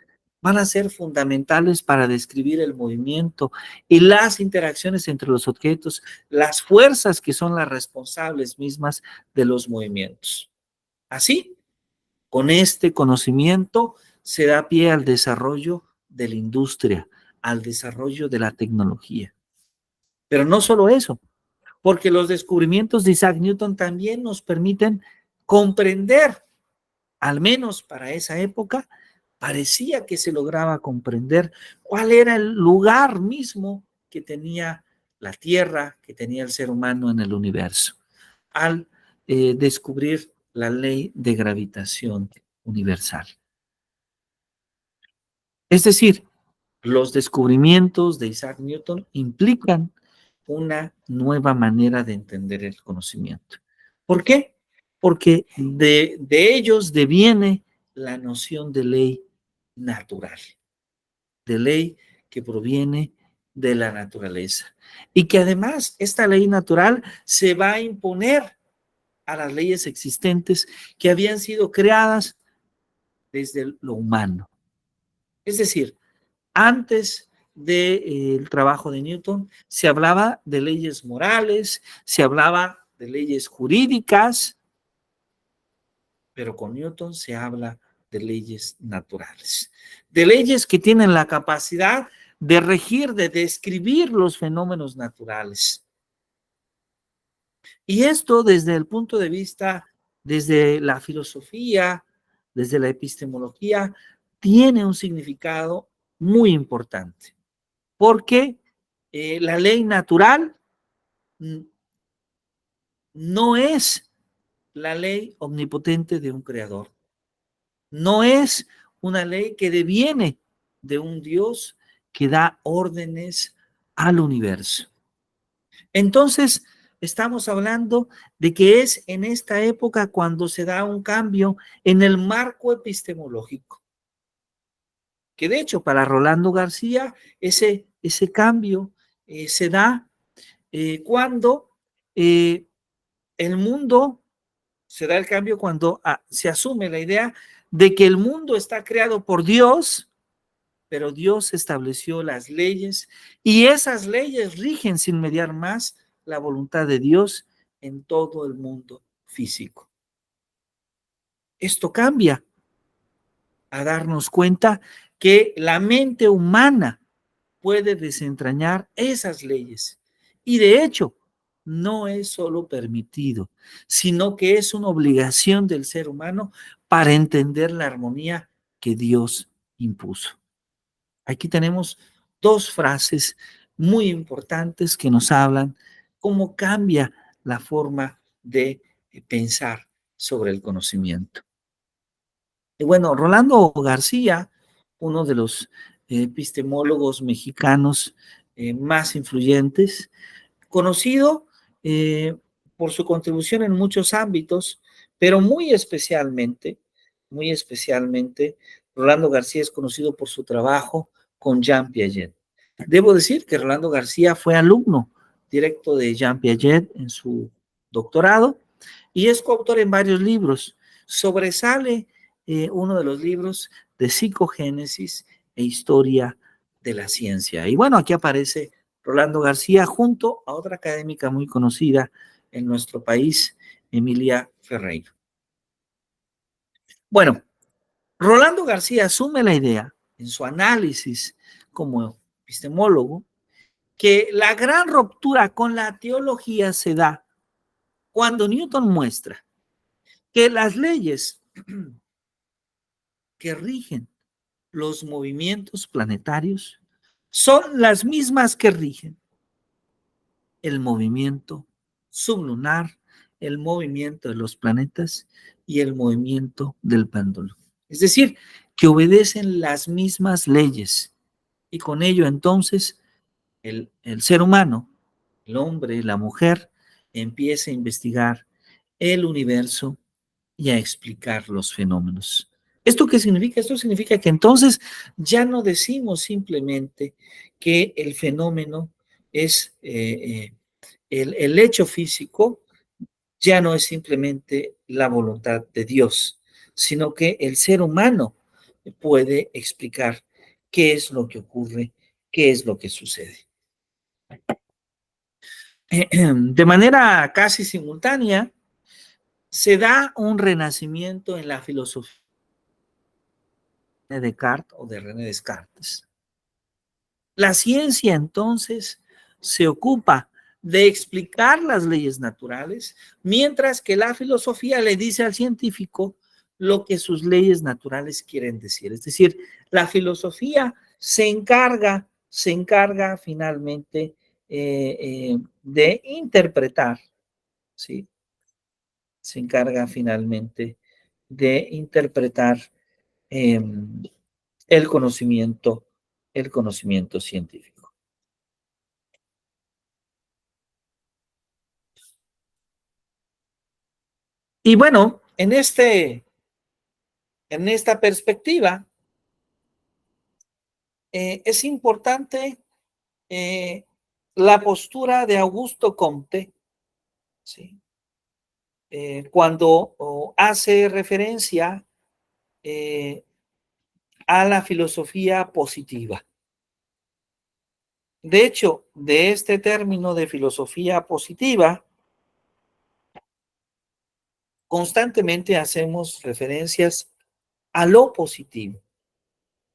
van a ser fundamentales para describir el movimiento y las interacciones entre los objetos, las fuerzas que son las responsables mismas de los movimientos. Así, con este conocimiento se da pie al desarrollo de la industria, al desarrollo de la tecnología. Pero no solo eso, porque los descubrimientos de Isaac Newton también nos permiten comprender, al menos para esa época, parecía que se lograba comprender cuál era el lugar mismo que tenía la Tierra, que tenía el ser humano en el universo, al descubrir la ley de gravitación universal. Es decir, los descubrimientos de Isaac Newton implican una nueva manera de entender el conocimiento. ¿Por qué? Porque de ellos deviene la noción de ley natural, de ley que proviene de la naturaleza. Y que además esta ley natural se va a imponer a las leyes existentes que habían sido creadas desde lo humano. Es decir, antes del trabajo de Newton se hablaba de leyes morales, se hablaba de leyes jurídicas, pero con Newton se habla de leyes naturales, de leyes que tienen la capacidad de regir, de describir los fenómenos naturales. Y esto desde el punto de vista, desde la filosofía, desde la epistemología, tiene un significado muy importante, porque la ley natural no es la ley omnipotente de un creador, no es una ley que deviene de un Dios que da órdenes al universo. Entonces, estamos hablando de que es en esta época cuando se da un cambio en el marco epistemológico. Que de hecho, para Rolando García, ese cambio se da cuando el mundo, se da el cambio cuando se asume la idea de que el mundo está creado por Dios, pero Dios estableció las leyes y esas leyes rigen sin mediar más la voluntad de Dios en todo el mundo físico. Esto cambia a darnos cuenta que la mente humana puede desentrañar esas leyes. Y de hecho, no es solo permitido, sino que es una obligación del ser humano para entender la armonía que Dios impuso. Aquí tenemos dos frases muy importantes que nos hablan cómo cambia la forma de pensar sobre el conocimiento. Y bueno, Rolando García, uno de los epistemólogos mexicanos más influyentes, conocido por su contribución en muchos ámbitos, pero muy especialmente, Rolando García es conocido por su trabajo con Jean Piaget. Debo decir que Rolando García fue alumno directo de Jean Piaget en su doctorado y es coautor en varios libros. Sobresale uno de los libros de psicogénesis e historia de la ciencia. Y bueno, aquí aparece Rolando García junto a otra académica muy conocida en nuestro país, Emilia Ferreiro. Bueno, Rolando García asume la idea en su análisis como epistemólogo que la gran ruptura con la teología se da cuando Newton muestra que las leyes que rigen los movimientos planetarios son las mismas que rigen el movimiento sublunar, el movimiento de los planetas y el movimiento del péndulo. Es decir, que obedecen las mismas leyes y con ello entonces el ser humano, el hombre, la mujer, empieza a investigar el universo y a explicar los fenómenos. ¿Esto qué significa? Esto significa que entonces ya no decimos simplemente que el fenómeno es el hecho físico, ya no es simplemente la voluntad de Dios, sino que el ser humano puede explicar qué es lo que ocurre, qué es lo que sucede. De manera casi simultánea, se da un renacimiento en la filosofía de Descartes o de René Descartes. La ciencia entonces se ocupa de explicar las leyes naturales, mientras que la filosofía le dice al científico lo que sus leyes naturales quieren decir. Es decir, la filosofía se encarga finalmente de interpretar, ¿sí? Se encarga finalmente de interpretar eh, el conocimiento científico. Y bueno, en este en esta perspectiva, es importante la postura de Augusto Comte, ¿sí? Cuando hace referencia a la filosofía positiva. De hecho, de este término de filosofía positiva, constantemente hacemos referencias a lo positivo.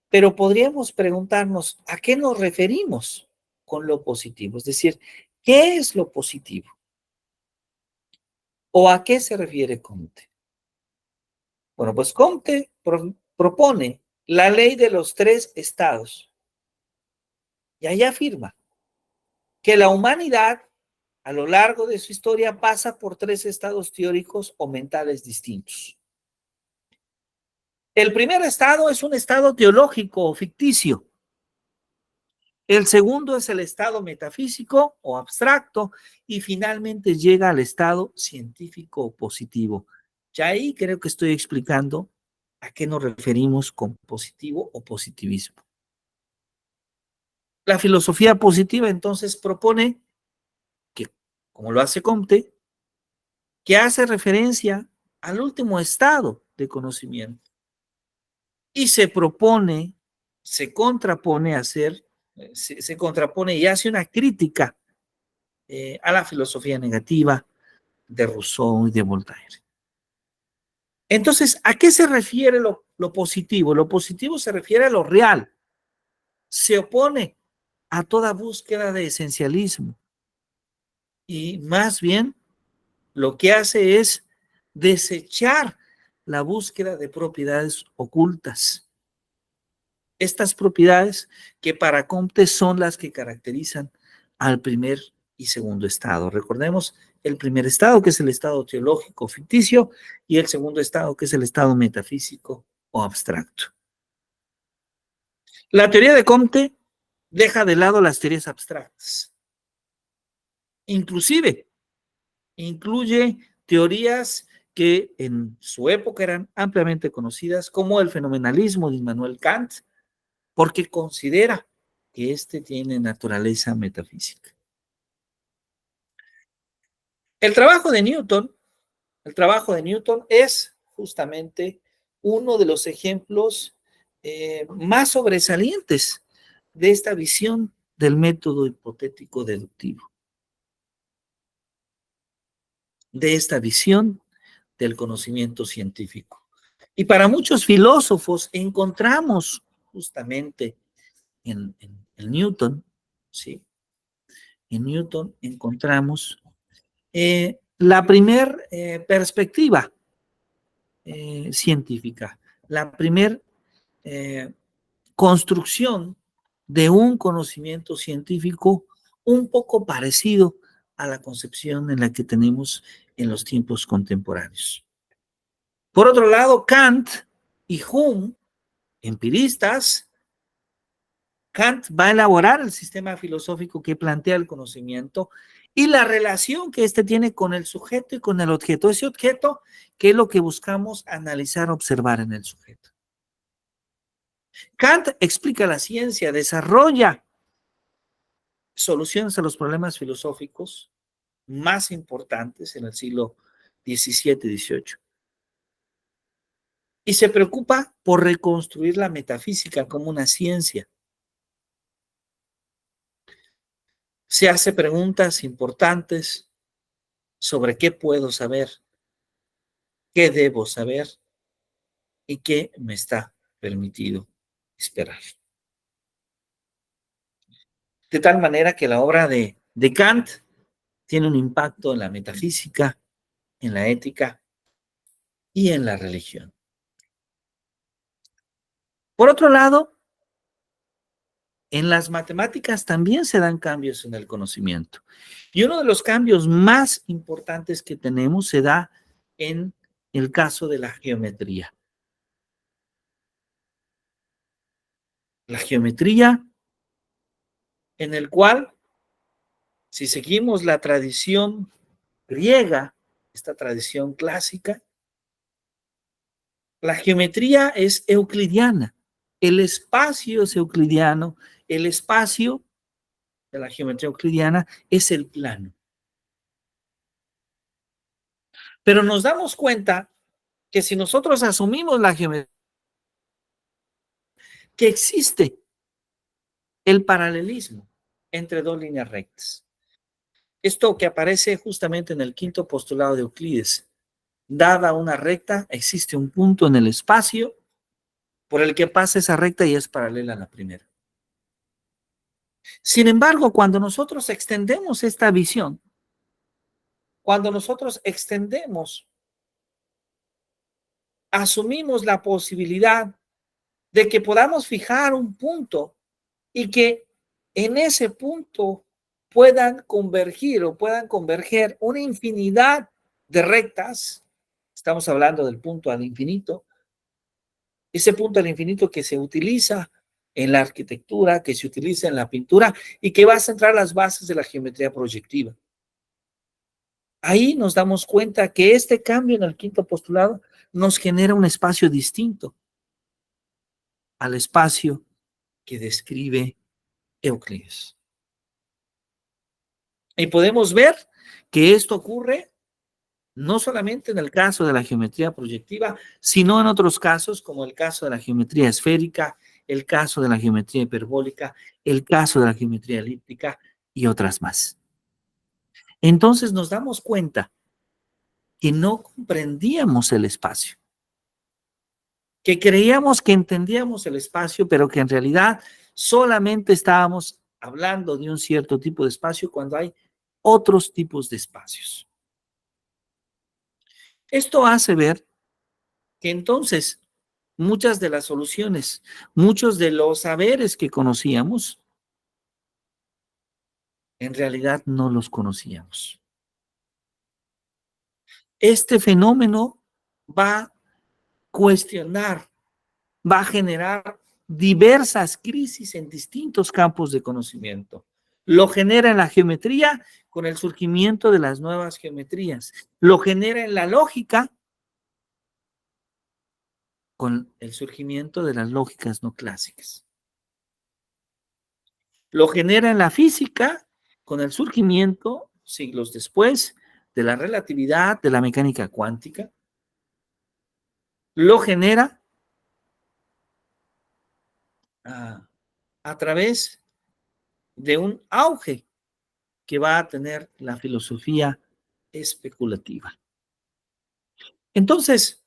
Pero podríamos preguntarnos, ¿a qué nos referimos con lo positivo? Es decir, ¿qué es lo positivo? ¿O a qué se refiere Comte? Bueno, pues Comte propone la ley de los 3 estados. Y ahí afirma que la humanidad, a lo largo de su historia, pasa por 3 estados teóricos o mentales distintos. El primer estado es un estado teológico o ficticio. El segundo es el estado metafísico o abstracto y finalmente llega al estado científico o positivo. Ya ahí creo que estoy explicando a qué nos referimos con positivo o positivismo. La filosofía positiva entonces propone que, como lo hace Comte, que hace referencia al último estado de conocimiento y se propone, se contrapone a hacer, se contrapone y hace una crítica a la filosofía negativa de Rousseau y de Voltaire. Entonces, ¿a qué se refiere lo positivo? Lo positivo se refiere a lo real. Se opone a toda búsqueda de esencialismo. Y más bien, lo que hace es desechar la búsqueda de propiedades ocultas. Estas propiedades que para Comte son las que caracterizan al primer y segundo estado. Recordemos el primer estado, que es el estado teológico ficticio, y el segundo estado, que es el estado metafísico o abstracto. La teoría de Comte deja de lado las teorías abstractas. Inclusive, incluye teorías que en su época eran ampliamente conocidas como el fenomenalismo de Immanuel Kant, porque considera que éste tiene naturaleza metafísica. El trabajo de Newton es justamente uno de los ejemplos más sobresalientes de esta visión del método hipotético deductivo, de esta visión del conocimiento científico. Y para muchos filósofos encontramos justamente en Newton, ¿sí? En Newton encontramos la primer perspectiva científica, la primer construcción de un conocimiento científico un poco parecido a la concepción en la que tenemos en los tiempos contemporáneos. Por otro lado, Kant y Hume, empiristas, Kant va a elaborar el sistema filosófico que plantea el conocimiento y la relación que éste tiene con el sujeto y con el objeto. Ese objeto, que es lo que buscamos analizar, observar en el sujeto. Kant explica la ciencia, desarrolla soluciones a los problemas filosóficos más importantes en el siglo XVII y XVIII. Y se preocupa por reconstruir la metafísica como una ciencia. Se hace preguntas importantes sobre qué puedo saber, qué debo saber y qué me está permitido esperar. De tal manera que la obra de Kant tiene un impacto en la metafísica, en la ética y en la religión. Por otro lado, en las matemáticas también se dan cambios en el conocimiento. Y uno de los cambios más importantes que tenemos se da en el caso de la geometría. La geometría en el cual, si seguimos la tradición griega, esta tradición clásica, La geometría es euclidiana. El espacio es euclidiano. El espacio de la geometría euclidiana es el plano. Pero nos damos cuenta que si nosotros asumimos la geometría, que existe el paralelismo entre dos líneas rectas. Esto que aparece justamente en el quinto postulado de Euclides. Dada una recta, existe un punto en el espacio por el que pasa esa recta y es paralela a la primera. Sin embargo, cuando nosotros extendemos esta visión, cuando nosotros asumimos la posibilidad de que podamos fijar un punto y que en ese punto puedan convergir o puedan converger una infinidad de rectas, estamos hablando del punto al infinito, ese punto al infinito que se utiliza en la arquitectura, que se utiliza en la pintura y que va a centrar las bases de la geometría proyectiva. Ahí nos damos cuenta que este cambio en el quinto postulado nos genera un espacio distinto al espacio que describe Euclides. Y podemos ver que esto ocurre no solamente en el caso de la geometría proyectiva, sino en otros casos, como el caso de la geometría esférica, el caso de la geometría hiperbólica, el caso de la geometría elíptica y otras más. Entonces nos damos cuenta que no comprendíamos el espacio, que creíamos que entendíamos el espacio, pero que en realidad solamente estábamos hablando de un cierto tipo de espacio cuando hay otros tipos de espacios. Esto hace ver que entonces muchas de las soluciones, muchos de los saberes que conocíamos, en realidad no los conocíamos. Este fenómeno va a cuestionar, va a generar diversas crisis en distintos campos de conocimiento. Lo genera en la geometría con el surgimiento de las nuevas geometrías. Lo genera en la lógica con el surgimiento de las lógicas no clásicas. Lo genera en la física con el surgimiento, siglos después, de la relatividad, de la mecánica cuántica. Lo genera a través de un auge que va a tener la filosofía especulativa. Entonces,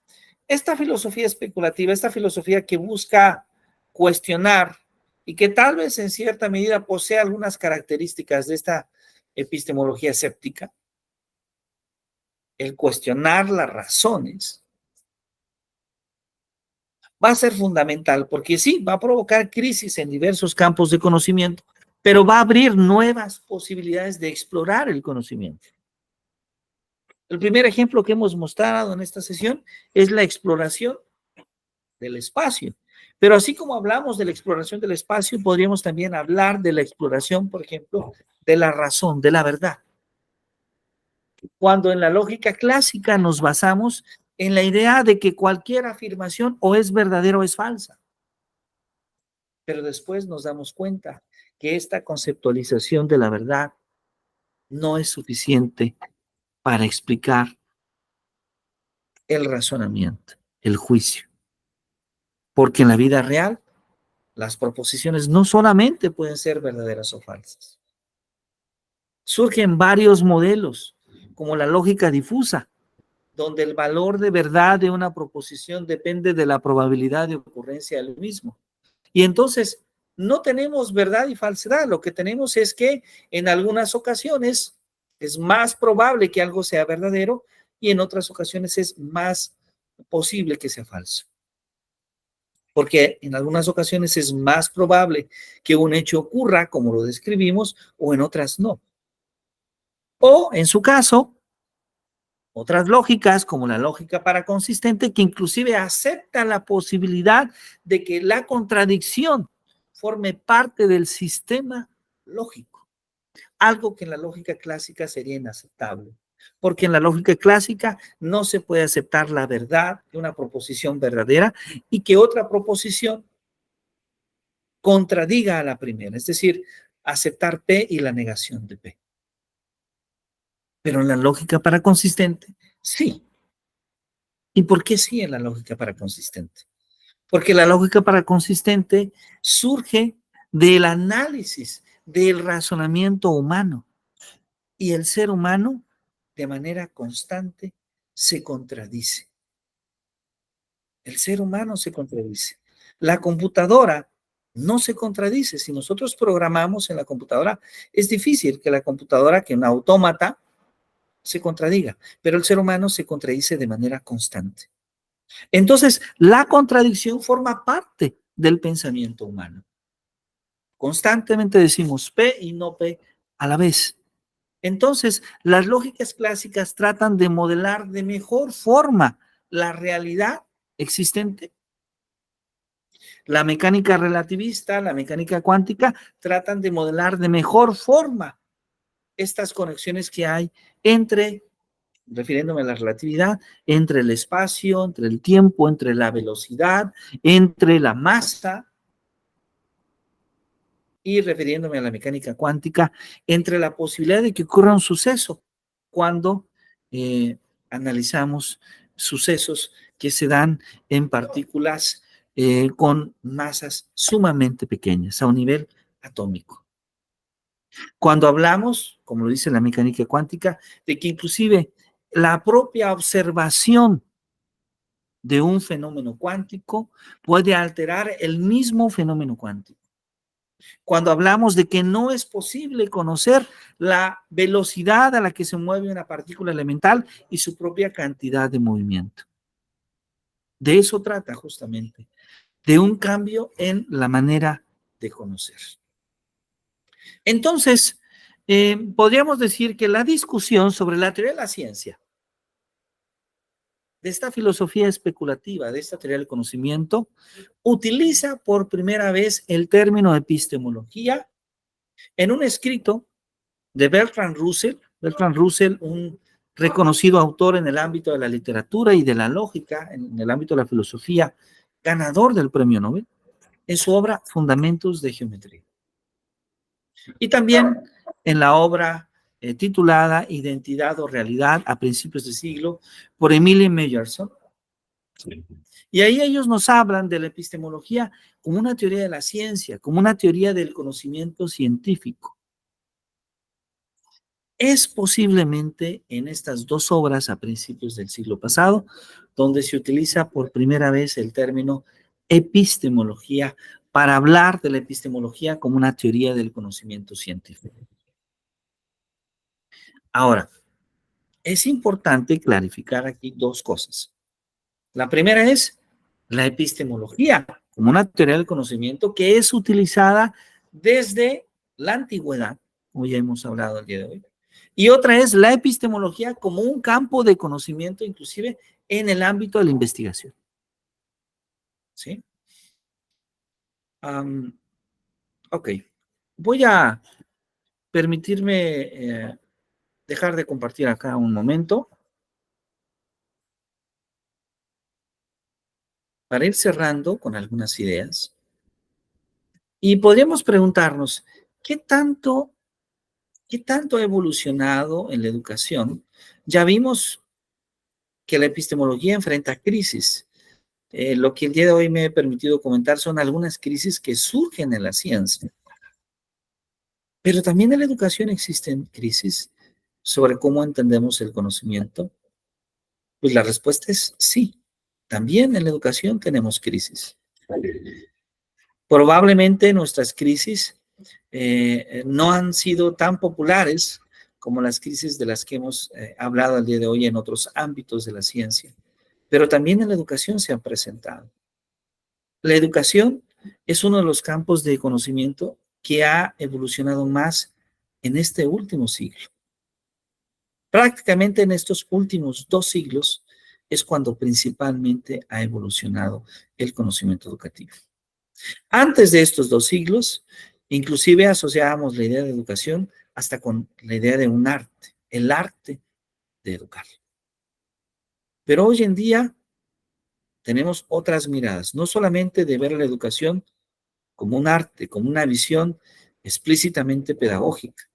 esta filosofía especulativa, esta filosofía que busca cuestionar y que tal vez en cierta medida posee algunas características de esta epistemología escéptica, el cuestionar las razones, va a ser fundamental porque sí, va a provocar crisis en diversos campos de conocimiento, pero va a abrir nuevas posibilidades de explorar el conocimiento. El primer ejemplo que hemos mostrado en esta sesión es la exploración del espacio. Pero así como hablamos de la exploración del espacio, podríamos también hablar de la exploración, por ejemplo, de la razón, de la verdad. Cuando en la lógica clásica nos basamos en la idea de que cualquier afirmación o es verdadera o es falsa. Pero después nos damos cuenta que esta conceptualización de la verdad no es suficiente para explicar el razonamiento, el juicio. Porque en la vida real, las proposiciones no solamente pueden ser verdaderas o falsas. Surgen varios modelos, como la lógica difusa, donde el valor de verdad de una proposición depende de la probabilidad de ocurrencia del mismo. Y entonces, no tenemos verdad y falsedad. Lo que tenemos es que en algunas ocasiones es más probable que algo sea verdadero y en otras ocasiones es más posible que sea falso. Porque en algunas ocasiones es más probable que un hecho ocurra como lo describimos o en otras no. O en su caso, otras lógicas como la lógica paraconsistente que inclusive acepta la posibilidad de que la contradicción forme parte del sistema lógico. Algo que en la lógica clásica sería inaceptable. Porque en la lógica clásica no se puede aceptar la verdad de una proposición verdadera y que otra proposición contradiga a la primera, es decir, aceptar P y la negación de P. Pero en la lógica paraconsistente, sí. ¿Y por qué sí en la lógica paraconsistente? Porque la lógica paraconsistente surge del análisis, del razonamiento humano. Y el ser humano, de manera constante, se contradice. El ser humano se contradice. La computadora no se contradice. Si nosotros programamos en la computadora, es difícil que la computadora, que un autómata, se contradiga, pero el ser humano se contradice de manera constante. Entonces, la contradicción forma parte del pensamiento humano. Constantemente decimos P y no P a la vez. Entonces, las lógicas clásicas tratan de modelar de mejor forma la realidad existente. La mecánica relativista, la mecánica cuántica, tratan de modelar de mejor forma estas conexiones que hay entre, refiriéndome a la relatividad, entre el espacio, entre el tiempo, entre la velocidad, entre la masa, y refiriéndome a la mecánica cuántica, entre la posibilidad de que ocurra un suceso cuando analizamos sucesos que se dan en partículas con masas sumamente pequeñas, a un nivel atómico. Cuando hablamos, como lo dice la mecánica cuántica, de que inclusive la propia observación de un fenómeno cuántico puede alterar el mismo fenómeno cuántico. Cuando hablamos de que no es posible conocer la velocidad a la que se mueve una partícula elemental y su propia cantidad de movimiento. De eso trata justamente, de un cambio en la manera de conocer. Entonces, podríamos decir que la discusión sobre la teoría de la ciencia, de esta filosofía especulativa, de esta teoría del conocimiento, utiliza por primera vez el término epistemología en un escrito de Bertrand Russell. Bertrand Russell, un reconocido autor en el ámbito de la literatura y de la lógica, en el ámbito de la filosofía, ganador del premio Nobel, en su obra Fundamentos de Geometría. Y también en la obra titulada Identidad o Realidad a principios de siglo, por Emile Meyerson. Y ahí ellos nos hablan de la epistemología como una teoría de la ciencia, como una teoría del conocimiento científico. Es posiblemente en estas dos obras a principios del siglo pasado donde se utiliza por primera vez el término epistemología para hablar de la epistemología como una teoría del conocimiento científico. Ahora, es importante clarificar aquí dos cosas. La primera es la epistemología como una teoría del conocimiento que es utilizada desde la antigüedad, como ya hemos hablado el día de hoy. Y otra es la epistemología como un campo de conocimiento, inclusive en el ámbito de la investigación. ¿Sí? Ok. Voy a permitirme dejar de compartir acá un momento para ir cerrando con algunas ideas. Y podríamos preguntarnos, ¿qué tanto ha evolucionado en la educación? Ya vimos que la epistemología enfrenta crisis. Lo que el día de hoy me he permitido comentar son algunas crisis que surgen en la ciencia. Pero también en la educación existen crisis sobre cómo entendemos el conocimiento. Pues la respuesta es sí. También en la educación tenemos crisis. Probablemente nuestras crisis no han sido tan populares como las crisis de las que hemos hablado el día de hoy en otros ámbitos de la ciencia, pero también en la educación se han presentado. La educación es uno de los campos de conocimiento que ha evolucionado más en este último siglo. Prácticamente en estos últimos 2 siglos es cuando principalmente ha evolucionado el conocimiento educativo. Antes de estos 2 siglos, inclusive asociábamos la idea de educación hasta con la idea de un arte. El arte de educar. Pero hoy en día tenemos otras miradas, no solamente de ver la educación como un arte, como una visión explícitamente pedagógica,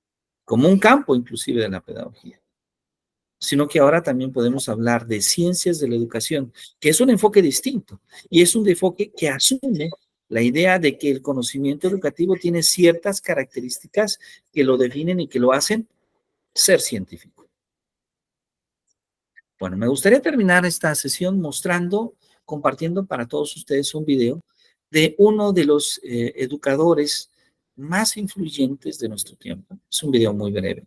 como un campo inclusive de la pedagogía, sino que ahora también podemos hablar de ciencias de la educación, que es un enfoque distinto y es un enfoque que asume la idea de que el conocimiento educativo tiene ciertas características que lo definen y que lo hacen ser científico. Bueno, me gustaría terminar esta sesión compartiendo para todos ustedes un video de uno de los educadores más influyentes de nuestro tiempo. Es un video muy breve,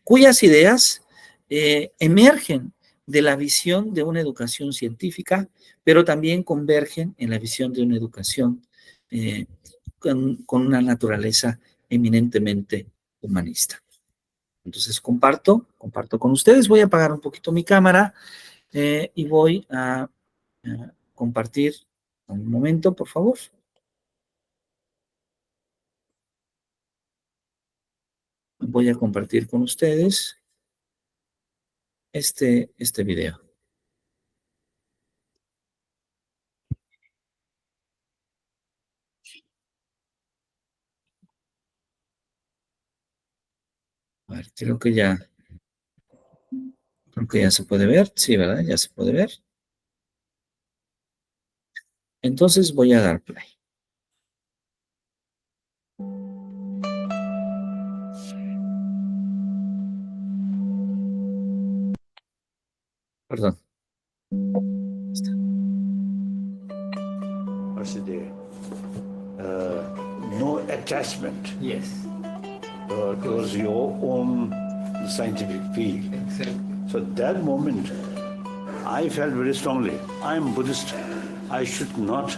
cuyas ideas emergen de la visión de una educación científica, pero también convergen en la visión de una educación con una naturaleza eminentemente humanista. Entonces comparto con ustedes. Voy a apagar un poquito mi cámara y voy a compartir un momento, por favor. Voy a compartir con ustedes este video. A ver, creo que ya se puede ver. Sí, ¿verdad? Ya se puede ver. Entonces voy a dar play. Perdón. No attachment. Yes. Towards your own scientific field. Exactly. So that moment, I felt very strongly, I am Buddhist. I should not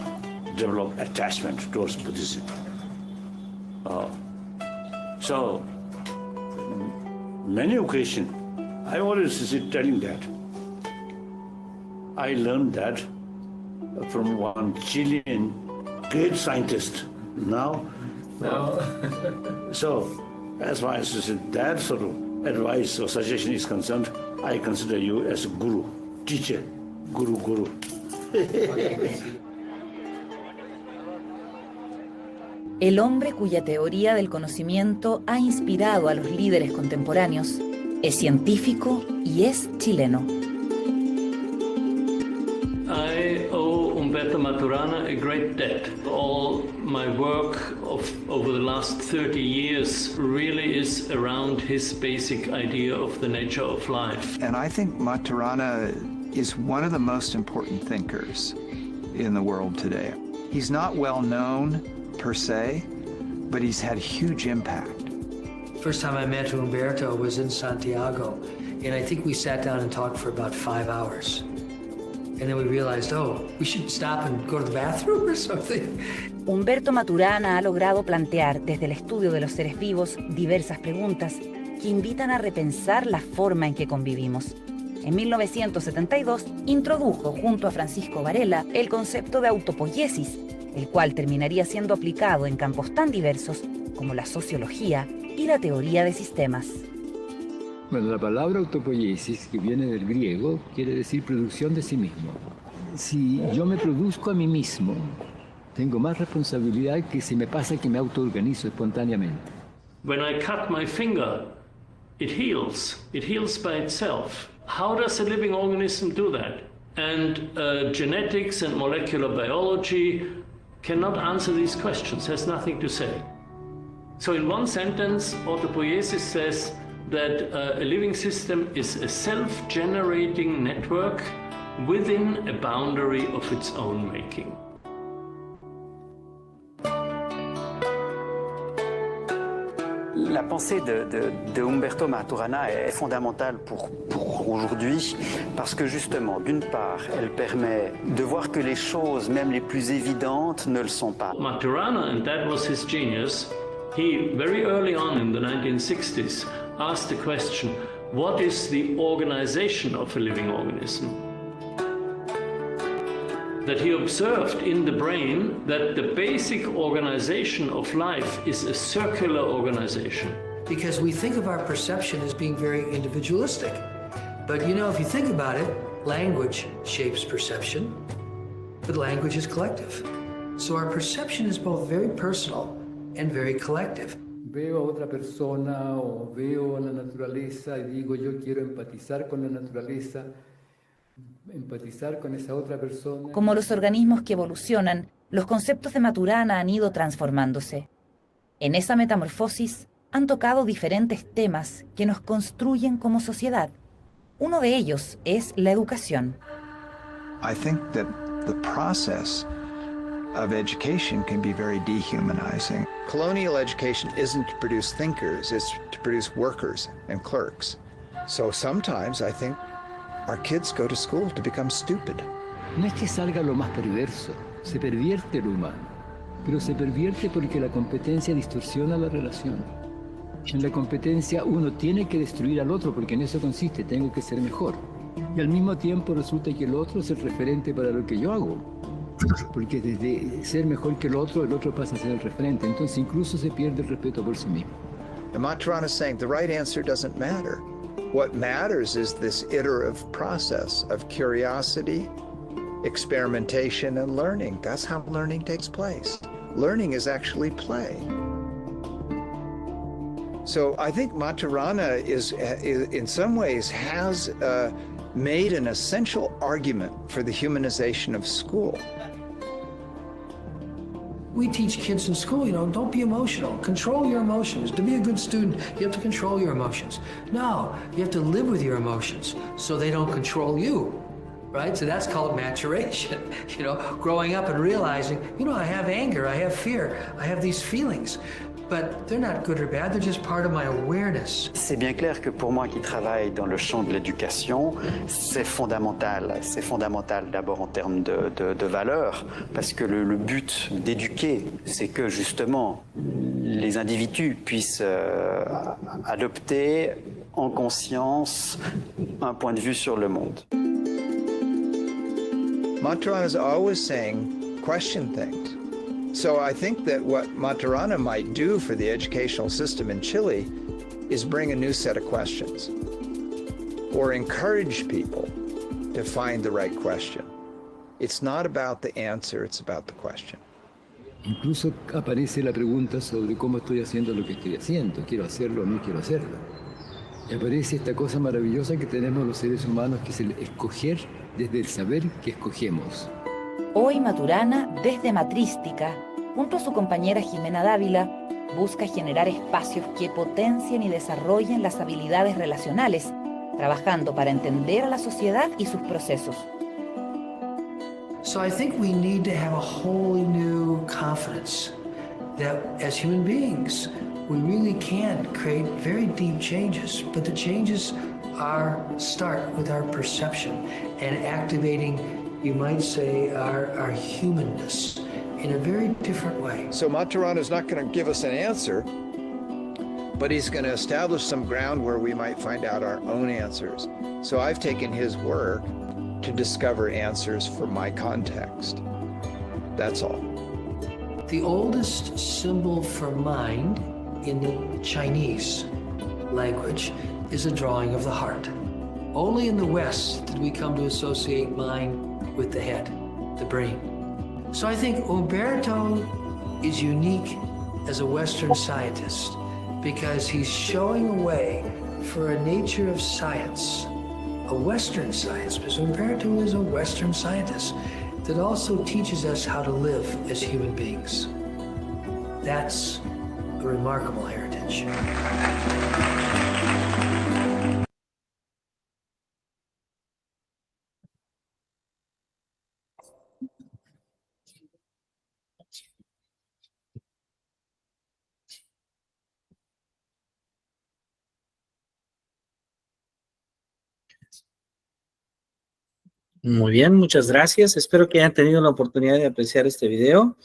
develop attachment towards Buddhism. So, many occasions, I always telling that. I learned that from one Chilean great scientist. Now, so as far as that sort of advice or suggestion is concerned, I consider you as a guru, teacher, guru. El hombre cuya teoría del conocimiento ha inspirado a los líderes contemporáneos es científico y es chileno. I owe Umberto Maturana a great debt. All my work over the last 30 years really is around his basic idea of the nature of life. And I think Maturana is one of the most important thinkers in the world today. He's not well known per se, but he's had huge impact. First time I met Umberto was in Santiago, and I think we sat down and talked for about 5 hours. And then we realized, we should stop and go to the bathroom or something. Umberto Maturana ha logrado plantear desde el estudio de los seres vivos diversas preguntas que invitan a repensar la forma en que convivimos. En 1972 introdujo junto a Francisco Varela el concepto de autopoiesis, el cual terminaría siendo aplicado en campos tan diversos como la sociología y la teoría de sistemas. Bueno, la palabra autopoiesis, que viene del griego, quiere decir producción de sí mismo. Si yo me produzco a mí mismo, tengo más responsabilidad que si me pasa que me autoorganizo espontáneamente. When I cut my finger, it heals. It heals by itself. How does a living organism do that? And genetics and molecular biology cannot answer these questions, has nothing to say. So in one sentence, autopoiesis says that a living system is a self-generating network within a boundary of its own making. La pensée de Umberto Maturana est fondamentale pour aujourd'hui parce que justement, d'une part, elle permet de voir que les choses, même les plus évidentes, ne le sont pas. Maturana, and that was his genius, he very early on in the 1960s asked the question, what is the organization of a living organism? That he observed in the brain that the basic organization of life is a circular organization. because we think of our perception as being very individualistic. But you know, if you think about it, language shapes perception, but language is collective. So our perception is both very personal and very collective. Veo a otra persona o veo a la naturaleza y digo, yo quiero empatizar con la naturaleza, empatizar con esa otra persona. Como los organismos que evolucionan, los conceptos de Maturana han ido transformándose. En esa metamorfosis han tocado diferentes temas que nos construyen como sociedad. Uno de ellos es la educación. I think that the process of education can be very dehumanizing. Colonial education isn't to produce thinkers, it's to produce workers and clerks. So sometimes I think our kids go to school to become stupid. No es que salga lo más perverso, se pervierte lo humano, pero se pervierte porque la competencia distorsiona la relación. En la competencia uno tiene que destruir al otro porque en eso consiste, tengo que ser mejor. Y al mismo tiempo resulta que el otro es el referente para lo que yo hago. Porque desde ser mejor que el otro pasa a ser el referente. Entonces incluso se pierde el respeto por sí mismo. And Maturana is saying the right answer doesn't matter. What matters is this iterative process of curiosity, experimentation, and learning. That's how learning takes place. Learning is actually play. So I think Maturana is in some ways has made an essential argument for the humanization of school. We teach kids in school, you know, don't be emotional. Control your emotions. To be a good student, you have to control your emotions. No, you have to live with your emotions so they don't control you, right? So that's called maturation, you know, growing up and realizing, you know, I have anger, I have fear, I have these feelings. But they're not good or bad, they're just part of my awareness. C'est bien clair que pour moi qui travaille dans le champ de l'éducation, c'est fondamental. C'est fondamental d'abord en termes de valeurs, parce que le but d'éduquer, c'est que justement les individus puissent adopter en conscience un point de vue sur le monde. Maturana is always saying, question things. So I think that what Maturana might do for the educational system in Chile is bring a new set of questions or encourage people to find the right question. It's not about the answer, it's about the question. Incluso aparece la pregunta sobre cómo estoy haciendo lo que estoy haciendo. ¿Quiero hacerlo o no quiero hacerlo? Y aparece esta cosa maravillosa que tenemos los seres humanos, que es el escoger desde el saber que escogemos. Hoy Maturana, desde Matrística, junto a su compañera Jimena Dávila, busca generar espacios que potencien y desarrollen las habilidades relacionales, trabajando para entender a la sociedad y sus procesos. So I think we need to have a wholly new confidence that as human beings, we really can create very deep changes, but the changes start with our perception and activating, you might say, our humanness in a very different way. So Maturana is not going to give us an answer, but he's going to establish some ground where we might find out our own answers. So I've taken his work to discover answers for my context. That's all. The oldest symbol for mind in the Chinese language is a drawing of the heart. Only in the West did we come to associate mind with the head, the brain. So I think Umberto is unique as a Western scientist because he's showing a way for a nature of science, a Western science, because Umberto is a Western scientist that also teaches us how to live as human beings. That's a remarkable heritage. Muy bien, muchas gracias. Espero que hayan tenido la oportunidad de apreciar este video.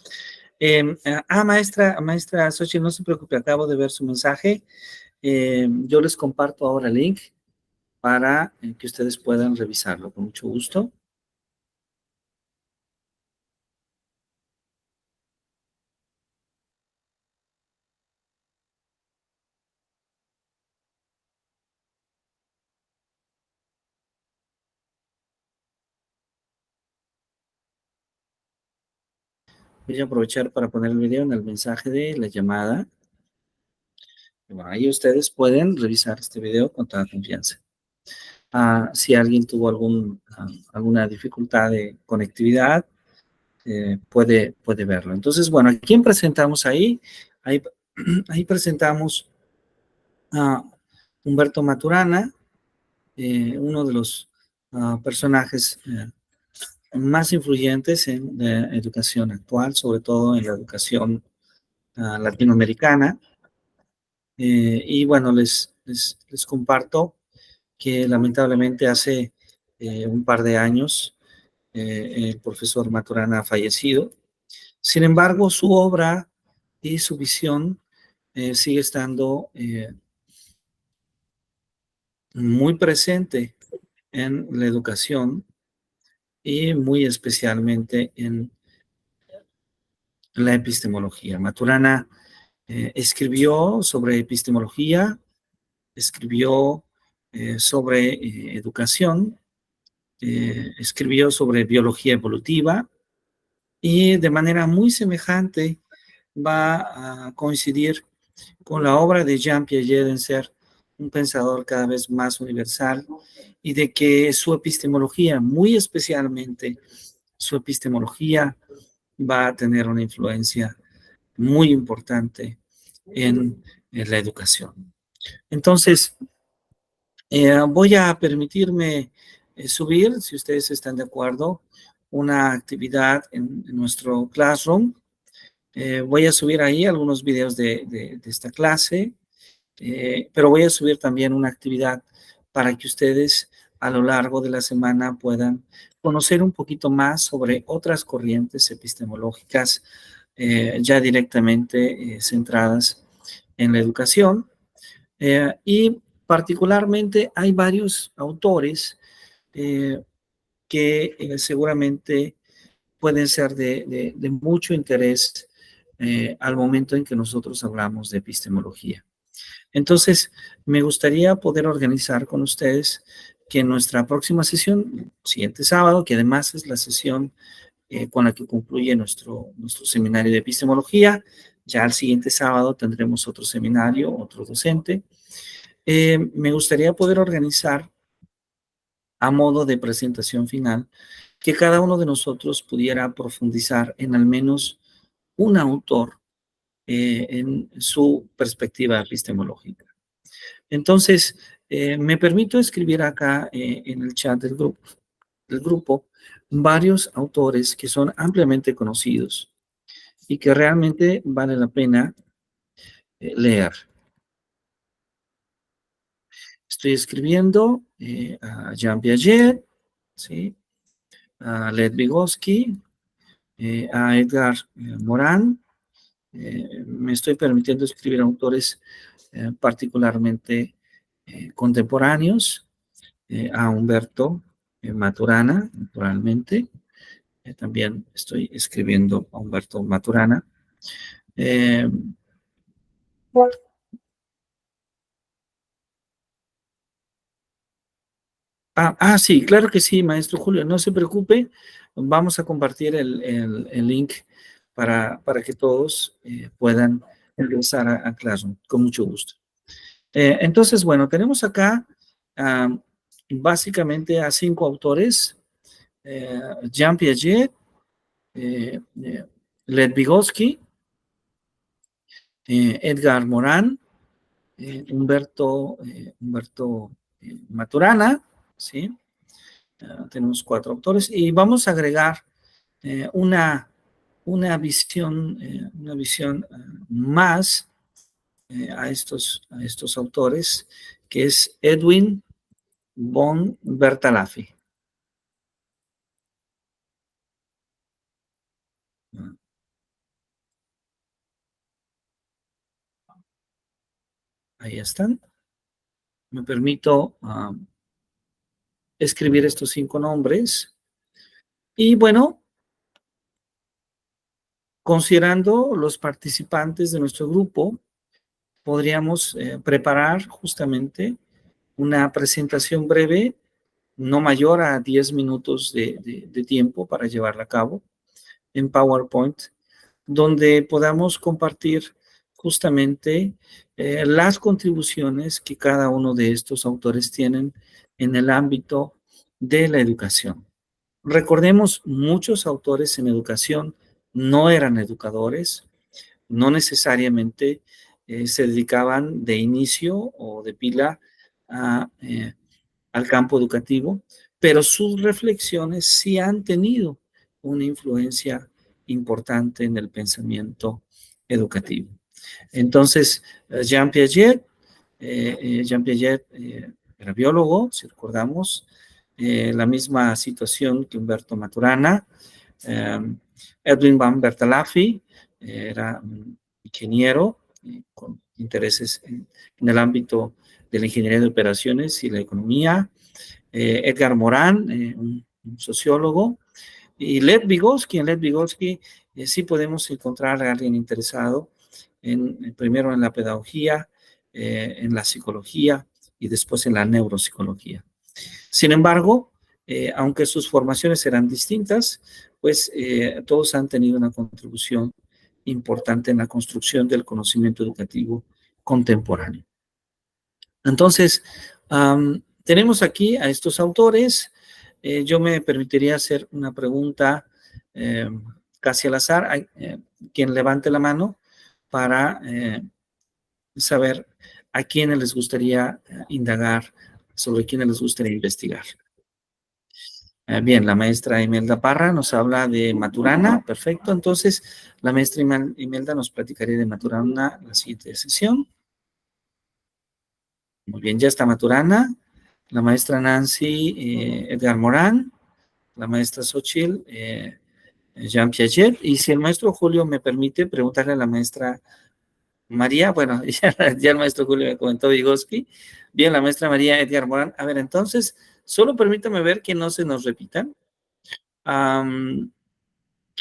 Maestra Xochitl, no se preocupe, acabo de ver su mensaje. Yo les comparto ahora el link para que ustedes puedan revisarlo con mucho gusto. Voy a aprovechar para poner el video en el mensaje de la llamada. Bueno, ahí ustedes pueden revisar este video con toda confianza. Si alguien tuvo alguna dificultad de conectividad, puede verlo. Entonces, bueno, ¿a quién presentamos ahí? Ahí presentamos a Humberto Maturana, uno de los personajes más influyentes en la educación actual, sobre todo en la educación latinoamericana. Y bueno, les comparto que lamentablemente hace un par de años el profesor Maturana ha fallecido. Sin embargo, su obra y su visión sigue estando muy presente en la educación y muy especialmente en la epistemología. Maturana escribió sobre epistemología, escribió sobre educación, escribió sobre biología evolutiva y de manera muy semejante va a coincidir con la obra de Jean Piaget en ser un pensador cada vez más universal y de que su epistemología, muy especialmente su epistemología, va a tener una influencia muy importante en la educación. Entonces, voy a permitirme subir, si ustedes están de acuerdo, una actividad en nuestro Classroom. Voy a subir ahí algunos videos de esta clase, pero voy a subir también una actividad para que ustedes a lo largo de la semana puedan conocer un poquito más sobre otras corrientes epistemológicas ya directamente centradas en la educación. Y particularmente hay varios autores que seguramente pueden ser de mucho interés al momento en que nosotros hablamos de epistemología. Entonces, me gustaría poder organizar con ustedes que en nuestra próxima sesión, siguiente sábado, que además es la sesión con la que concluye nuestro seminario de epistemología, ya al siguiente sábado tendremos otro seminario, otro docente. Me gustaría poder organizar a modo de presentación final que cada uno de nosotros pudiera profundizar en al menos un autor en su perspectiva epistemológica. Entonces, me permito escribir acá en el chat del grupo varios autores que son ampliamente conocidos y que realmente vale la pena leer. Estoy escribiendo a Jean Piaget, ¿sí? A Lev Vygotsky, a Edgar Morin. Me estoy permitiendo escribir autores particularmente contemporáneos, a Humberto Maturana, naturalmente. También estoy escribiendo a Humberto Maturana. Sí, claro que sí, maestro Julio, no se preocupe, vamos a compartir el link para que todos puedan ingresar a Classroom, con mucho gusto. Entonces, bueno, tenemos acá básicamente a 5 autores, Jean Piaget, Lev Vygotsky, Edgar Morin, Humberto Maturana, ¿sí? Tenemos 4 autores y vamos a agregar una visión más a estos autores, que es Edwin von Bertalanffy. Ahí están. Me permito escribir estos 5 nombres. Y bueno, considerando los participantes de nuestro grupo, podríamos preparar justamente una presentación breve, no mayor a 10 minutos de tiempo para llevarla a cabo en PowerPoint, donde podamos compartir justamente las contribuciones que cada uno de estos autores tienen en el ámbito de la educación. Recordemos, muchos autores en educación no eran educadores, no necesariamente se dedicaban de inicio o de pila al campo educativo, pero sus reflexiones sí han tenido una influencia importante en el pensamiento educativo. Entonces, Jean Piaget era biólogo, si recordamos, la misma situación que Humberto Maturana. Edwin van Bertalanffy era un ingeniero con intereses en el ámbito de la ingeniería de operaciones y la economía. Edgar Morin, un sociólogo. Y Lev Vygotsky. En Lev Vygotsky sí podemos encontrar a alguien interesado primero en la pedagogía, en la psicología y después en la neuropsicología. Sin embargo, aunque sus formaciones eran distintas, pues todos han tenido una contribución importante en la construcción del conocimiento educativo contemporáneo. Entonces, tenemos aquí a estos autores. Yo me permitiría hacer una pregunta casi al azar. Quien levante la mano para saber a quiénes les gustaría indagar, sobre quiénes les gustaría investigar. Bien, la maestra Imelda Parra nos habla de Maturana. Perfecto. Entonces, la maestra Imelda nos platicaría de Maturana en la siguiente sesión. Muy bien, ya está Maturana. La maestra Nancy, Edgar Morin. La maestra Xochitl, Jean Piaget. Y si el maestro Julio me permite preguntarle a la maestra María, bueno, ya el maestro Julio me comentó Vygotsky. Bien, la maestra María, Edgar Morin. A ver, entonces, solo permítame ver que no se nos repitan.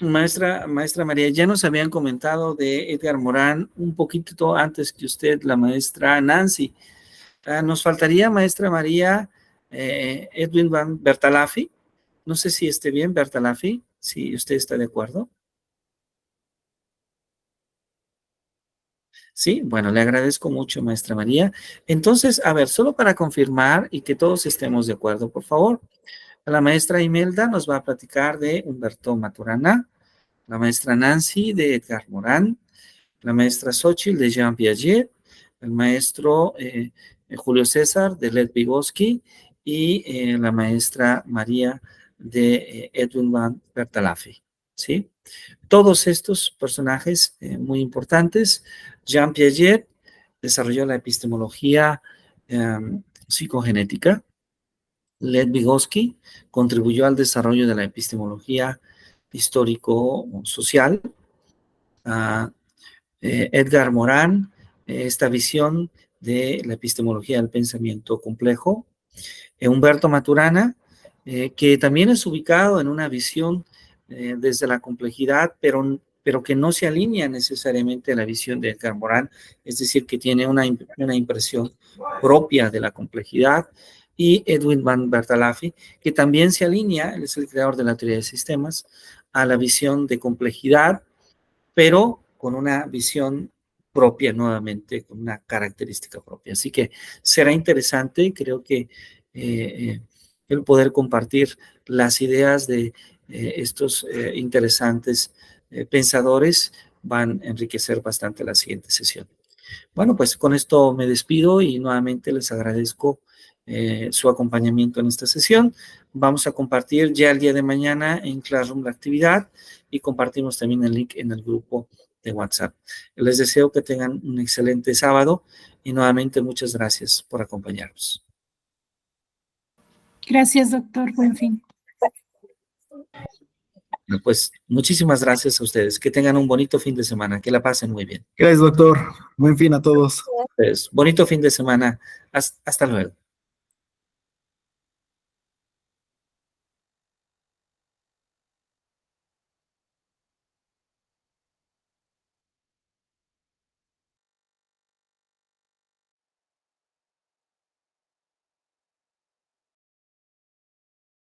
Maestra María, ya nos habían comentado de Edgar Morin un poquito antes que usted, la maestra Nancy. Nos faltaría, maestra María, Edwin van Bertalanffy. No sé si esté bien, Bertalanffy, si usted está de acuerdo. Sí, bueno, le agradezco mucho, maestra María. Entonces, a ver, solo para confirmar y que todos estemos de acuerdo, por favor. La maestra Imelda nos va a platicar de Humberto Maturana, la maestra Nancy de Edgar Morin, la maestra Xochitl de Jean Piaget, el maestro Julio César de Lev Vygotsky y la maestra María de Edwin van Bertalanffy, ¿sí? Todos estos personajes muy importantes. Jean Piaget desarrolló la epistemología psicogenética. Lev Vygotsky contribuyó al desarrollo de la epistemología histórico-social. Edgar Morin, esta visión de la epistemología del pensamiento complejo. Humberto Maturana, que también es ubicado en una visión desde la complejidad, pero que no se alinea necesariamente a la visión de Edgar Morin, es decir, que tiene una impresión propia de la complejidad. Y Edwin van Bertalanffy, que también se alinea, él es el creador de la teoría de sistemas, a la visión de complejidad, pero con una visión propia nuevamente, con una característica propia. Así que será interesante, creo que el poder compartir las ideas de estos interesantes pensadores van a enriquecer bastante la siguiente sesión. Bueno, pues con esto me despido y nuevamente les agradezco su acompañamiento en esta sesión. Vamos a compartir ya el día de mañana en Classroom la actividad y compartimos también el link en el grupo de WhatsApp. Les deseo que tengan un excelente sábado y nuevamente muchas gracias por acompañarnos. Gracias, doctor. Buen fin. Pues muchísimas gracias a ustedes. Que tengan un bonito fin de semana. Que la pasen muy bien. Gracias, doctor. Buen fin a todos. Pues, bonito fin de semana. Hasta luego.